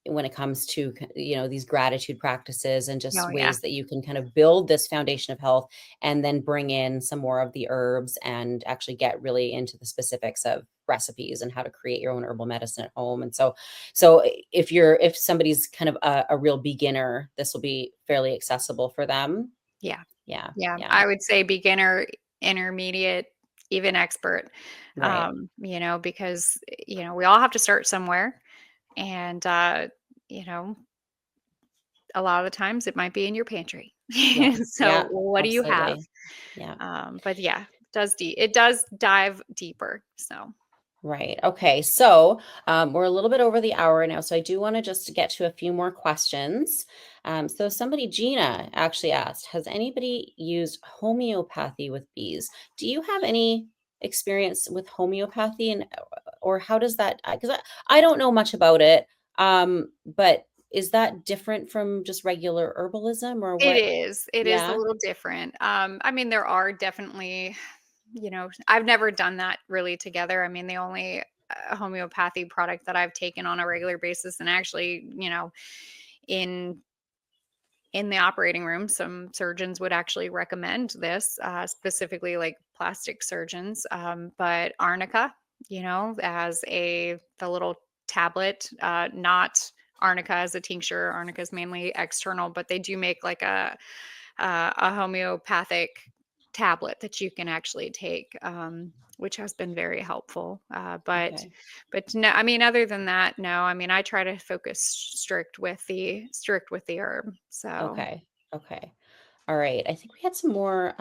when it comes to, these gratitude practices and Oh just yeah. ways that you can kind of build this foundation of health, and then bring in some more of the herbs and actually get really into the specifics of recipes and how to create your own herbal medicine at home. And so if somebody's kind of a real beginner, this will be fairly accessible for them. Yeah. Yeah, Yeah, yeah. I would say beginner, intermediate, even expert, Right. because, we all have to start somewhere. And, you know, a lot of the times it might be in your pantry. Yeah. So Yeah. what do you have? Absolutely. Yeah. But yeah, it does dive deeper. So Right. Okay. So we're a little bit over the hour now. So I do want to just get to a few more questions. So somebody, Gina, actually asked, has anybody used homeopathy with bees? Do you have any experience with homeopathy and or how does that, because I don't know much about it. But is that different from just regular herbalism or it what? is. It is a Yeah. little different. I mean, there are definitely, I've never done that really together. I mean, the only homeopathy product that I've taken on a regular basis, and actually, in in the operating room, some surgeons would actually recommend this, specifically like plastic surgeons. But arnica, as the little tablet, not arnica as a tincture. Arnica is mainly external, but they do make like a homeopathic tablet that you can actually take, which has been very helpful. Okay. But no, I mean, other than that, no. I mean, I try to focus strict with the herb. So, Okay. Okay. All right. I think we had some more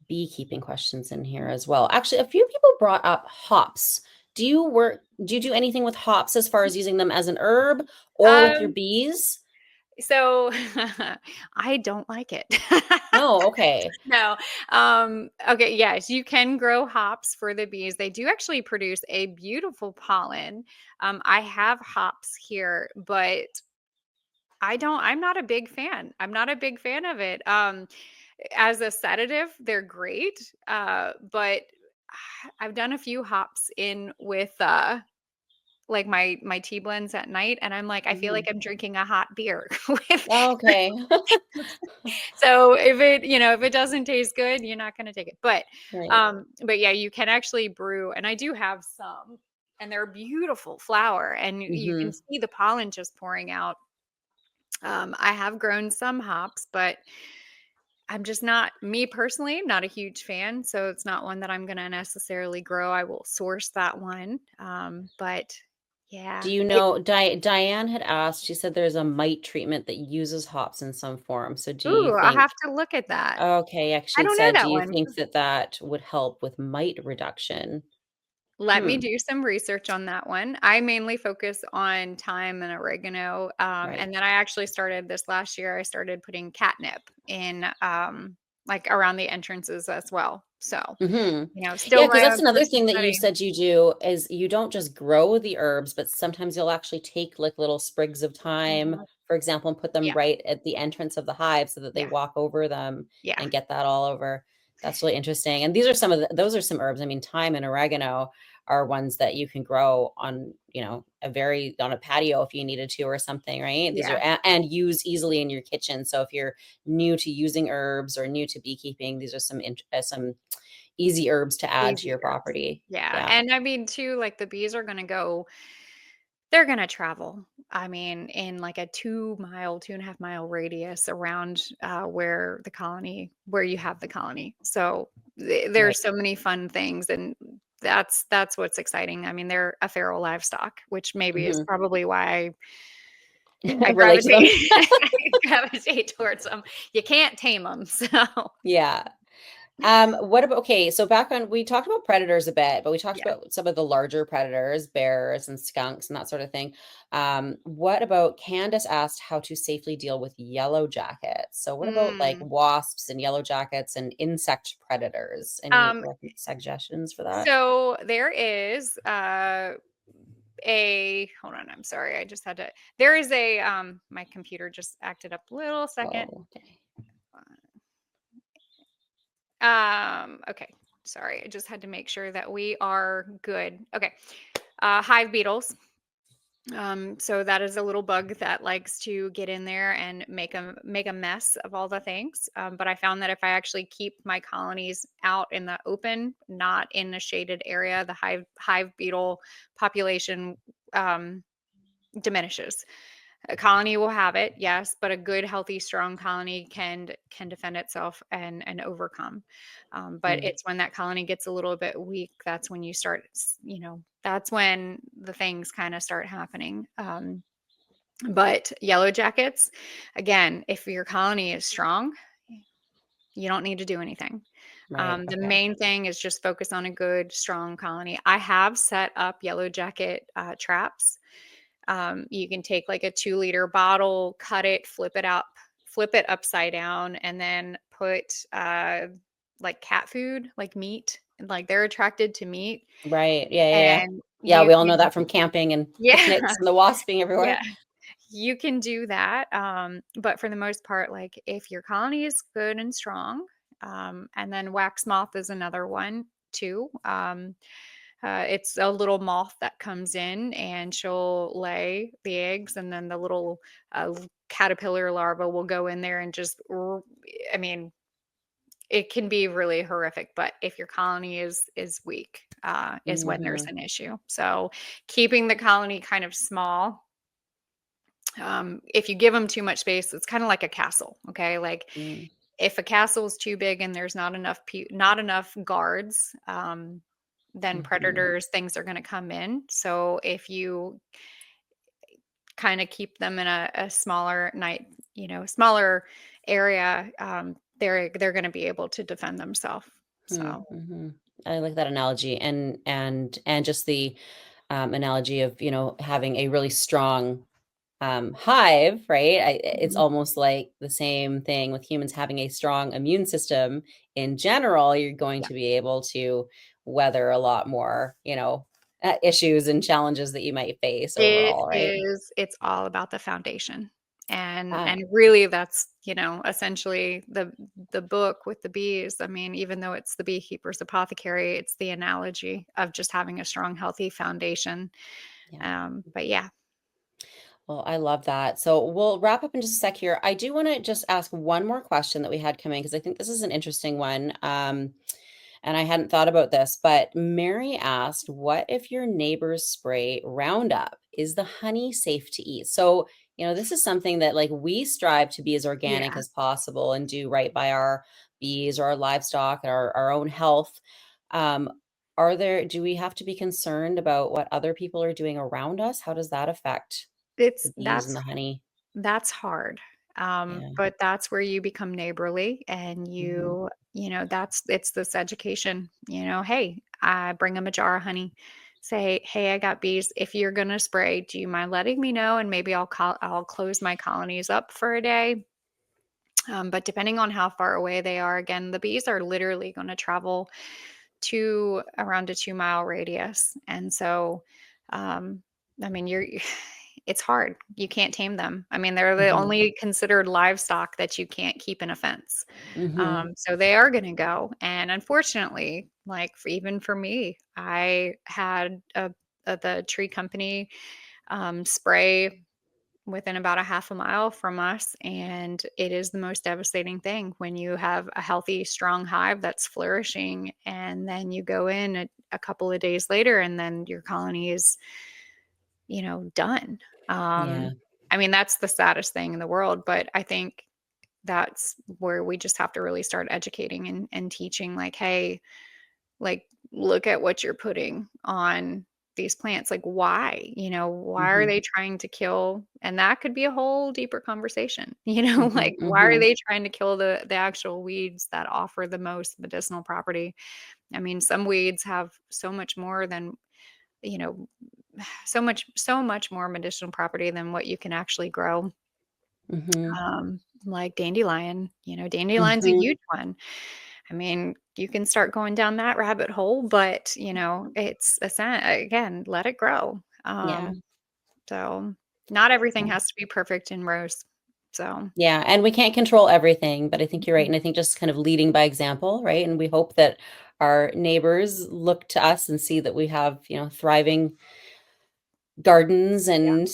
beekeeping questions in here as well. Actually, a few people brought up hops. Do you do anything with hops as far as using them as an herb or with your um, bees? so I don't like it. No, okay. No. Okay, yes, you can grow hops for the bees. They do actually produce a beautiful pollen. I have hops here, but I'm not a big fan. I'm not a big fan of it. As a sedative, they're great. But I've done a few hops in with like my tea blends at night, and I'm like, I feel like Mhm. I'm drinking a hot beer with. Okay. So if it doesn't taste good, you're not going to take it. Right. But yeah, you can actually brew, and I do have some, and they're beautiful flower, and you can Mhm. see the pollen just pouring out. I have grown some hops, but I'm just not, me personally, not a huge fan. So it's not one that I'm going to necessarily grow. I will source that one. But Do yeah, you know Diane had asked, she said there's a mite treatment that uses hops in some form. So do you ooh, I'll think have to look at that. okay, I actually it don't know said, do that you one. think that that would help with mite reduction? Let me Hmm. do some research on that one. I mainly focus on thyme and oregano. Right. And then I actually started this last year. I started putting catnip in, like around the entrances as well. So, Mhm. still Yeah, because my that's own another personal thing that you study. said you do is you don't just grow the herbs, but sometimes you'll actually take like little sprigs of thyme, Mhm. for example, and put them Yeah. right at the entrance of the hive so that they Yeah. walk over them Yeah. and get that all over. That's really interesting. And these are some of those are some herbs. I mean, thyme and oregano are ones that you can grow on, on a patio if you needed to or something, right? These are Yeah. and use easily in your kitchen. So if you're new to using herbs or new to beekeeping, these are some easy herbs to add to Easy your herbs. property. Yeah. Yeah. And I mean, too, like the bees are going to they're going to travel. I mean, in like a 2 mile, 2.5 mile radius around where you have the colony. So Right. there's so many fun things. And that's what's exciting. I mean, they're a feral livestock, which maybe is Mhm. probably why I Relate to them. gravitate, I gravitate towards them. You can't tame them. So, Yeah. What about okay, so back on we talked about predators a bit, but we talked yeah. about some of the larger predators, bears and skunks and that sort of thing. What about Candace asked how to safely deal with yellow jackets. So what about like Mm. wasps and yellow jackets and insect predators? Any Um, suggestions for that? so there is a hold on, I'm sorry. I just had to there is a my computer just acted up a little second. Oh, okay. Okay. Sorry. I just had to make sure that we are good. Okay. Hive beetles. So that is a little bug that likes to get in there and make a mess of all the things. But I found that if I actually keep my colonies out in the open, not in a shaded area, the hive beetle population um, diminishes. A colony will have it, yes, but a good, healthy, strong colony can defend itself and overcome. But Mm. it's when that colony gets a little bit weak, that's when you start, that's when the things kind of start happening. But yellow jackets, again, if your colony is strong, you don't need to do anything. Right. The Okay. main thing is just focus on a good, strong colony. I have set up yellow jacket traps. You can take like a 2-liter bottle, cut it, flip it upside down, and then put like cat food, like meat. Like they're attracted to meat. Right. Yeah. Yeah. Yeah. And Yeah. you We all know can, that from camping and yeah, picnics and the wasps being yeah, everywhere. you can do that. But for the most part, like if your colony is good and strong, and then wax moth is another one too. It's a little moth that comes in and she'll lay the eggs, and then the little caterpillar larva will go in there and just, I mean, it can be really horrific. But if your colony is weak, is when there's Hmm. an issue. So keeping the colony kind of small. If you give them too much space, it's kind of like a castle. Okay, like Mm. if a castle is too big and there's not enough guards, then Hmm. predators, things are going to come in. So if you kind of keep them in a smaller smaller area, they're going to be able to defend themselves. So Mm-hmm. I like that analogy, and just the analogy of having a really strong hive, right? It's mhm. almost like the same thing with humans having a strong immune system. In general, you're going Yeah, to be able to weather a lot more, issues and challenges that you might face overall, right? it's all about the foundation. Ah, And really that's, essentially the book with the bees. I mean, even though it's the beekeeper's apothecary, it's the analogy of just having a strong, healthy foundation. yeah. But yeah. Well, I love that. So we'll wrap up in just a sec here. I do want to just ask one more question that we had come in because I think this is an interesting one. And I hadn't thought about this, but Mary asked, what if your neighbors spray Roundup? Is the honey safe to eat? So, this is something that like we strive to be as organic Yeah. as possible and do right by our bees or our livestock and our own health. Um, do we have to be concerned about what other people are doing around us? How does that affect It's the bees and the honey? that's hard. Yeah. But that's where you become neighborly, and Hmm. it's this education, hey, I bring them a jar of honey. Say, hey, I got bees. If you're going to spray, do you mind letting me know? And maybe I'll close my colonies up for a day. But depending on how far away they are, again, the bees are literally going to travel to around a 2-mile radius. And so, um, I mean, it's hard. You can't tame them. I mean, they're the Hmm. only considered livestock that you can't keep in a fence. Hmm. So they are going to go. And unfortunately, like even for me, I had the tree company spray within about a half a mile from us. And it is the most devastating thing when you have a healthy, strong hive that's flourishing. And then you go in a couple of days later, and then your colony is, done. Yeah. I mean, that's the saddest thing in the world. But I think that's where we just have to really start educating and teaching, like, hey, like, look at what you're putting on these plants. Like, why? Why are Hmm. they trying to kill? And that could be a whole deeper conversation. Hmm. Like, why are Hmm. they trying to kill the actual weeds that offer the most medicinal property? I mean, some weeds have so much more than, you know, so much more medicinal property than what you can actually grow. Hmm. Like dandelion, dandelion's a Hmm. huge one. I mean, you can start going down that rabbit hole, but it's again, let it grow. Yeah. So not everything Yeah. has to be perfect in rows. So Yeah, and we can't control everything, but I think you're right, mhm. and I think just kind of leading by example, right? And we hope that our neighbors look to us and see that we have, thriving gardens Yeah. and,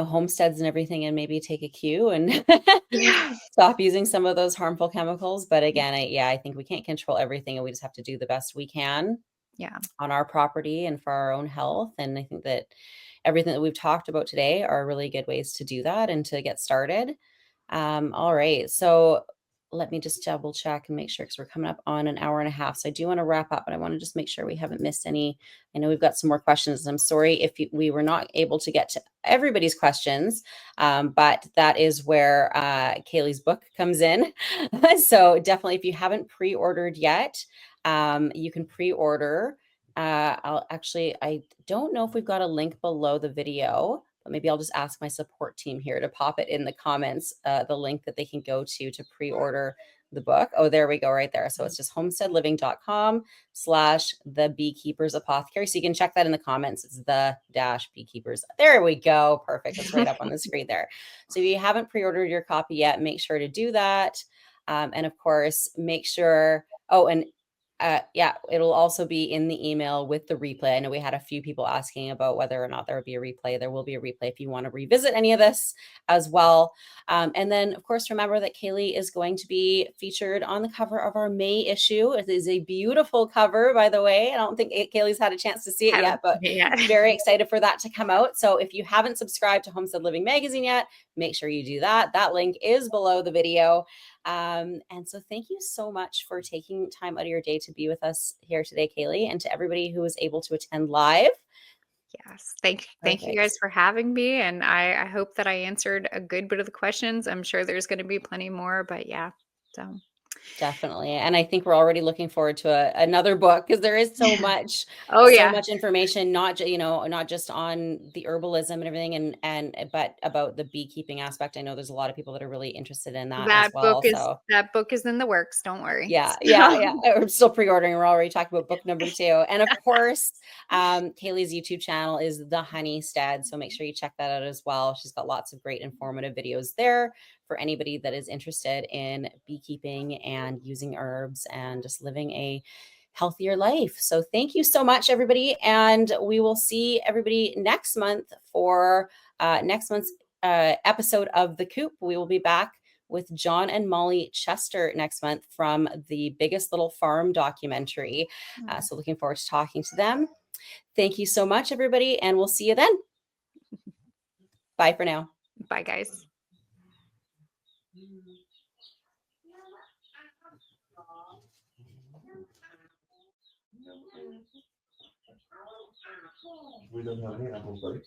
homesteads and everything, and maybe take a cue and Yeah. stop using some of those harmful chemicals. But again, I think we can't control everything, and we just have to do the best we can Yeah. on our property and for our own health. And I think that everything that we've talked about today are really good ways to do that and to get started. All right. So let me just double check and make sure, because we're coming up on an hour and a half. So I do want to wrap up, but I want to just make sure we haven't missed any. I know we've got some more questions. I'm sorry if we were not able to get to everybody's questions, but that is where Kaylee's book comes in. So definitely, if you haven't pre-ordered yet, you can pre-order. I don't know if we've got a link below the video, but maybe I'll just ask my support team here to pop it in the comments, the link that they can go to pre-order the book. Oh, there we go, right there. So it's just homesteadliving.com/the Beekeepers Apothecary. So you can check that in the comments. It's the Beekeepers. There we go. Perfect. It's right up on the screen there. So if you haven't pre-ordered your copy yet, make sure to do that. And of course, make sure, yeah, it'll also be in the email with the replay. I know we had a few people asking about whether or not there would be a replay. There will be a replay if you want to revisit any of this as well. And then, of course, remember that Kaylee is going to be featured on the cover of our May issue. It is a beautiful cover, by the way. I don't think Kaylee's had a chance to see it yet, but very excited for that to come out. So if you haven't subscribed to Homestead Living magazine yet, make sure you do that. That link is below the video. And so thank you so much for taking time out of your day to be with us here today, Kaylee, and to everybody who was able to attend live. Yes. Thank you guys for having me. And I hope that I answered a good bit of the questions. I'm sure there's going to be plenty more, but yeah. So definitely. And I think we're already looking forward to another book, because there is so much, much information, not just on the herbalism and everything, but about the beekeeping aspect. I know there's a lot of people that are really interested in that as well. That book is in the works. Don't worry. Yeah. We're still pre-ordering. We're already talking about book number 2. And of course, Kaylee's YouTube channel is the Honeystead. So make sure you check that out as well. She's got lots of great informative videos there for anybody that is interested in beekeeping and using herbs and just living a healthier life. So thank you so much, everybody. And we will see everybody next month for next month's episode of the Coop. We will be back with John and Molly Chester next month from the Biggest Little Farm documentary. So looking forward to talking to them. Thank you so much, everybody. And we'll see you then. Bye for now. Bye, guys. We don't have any apples, right?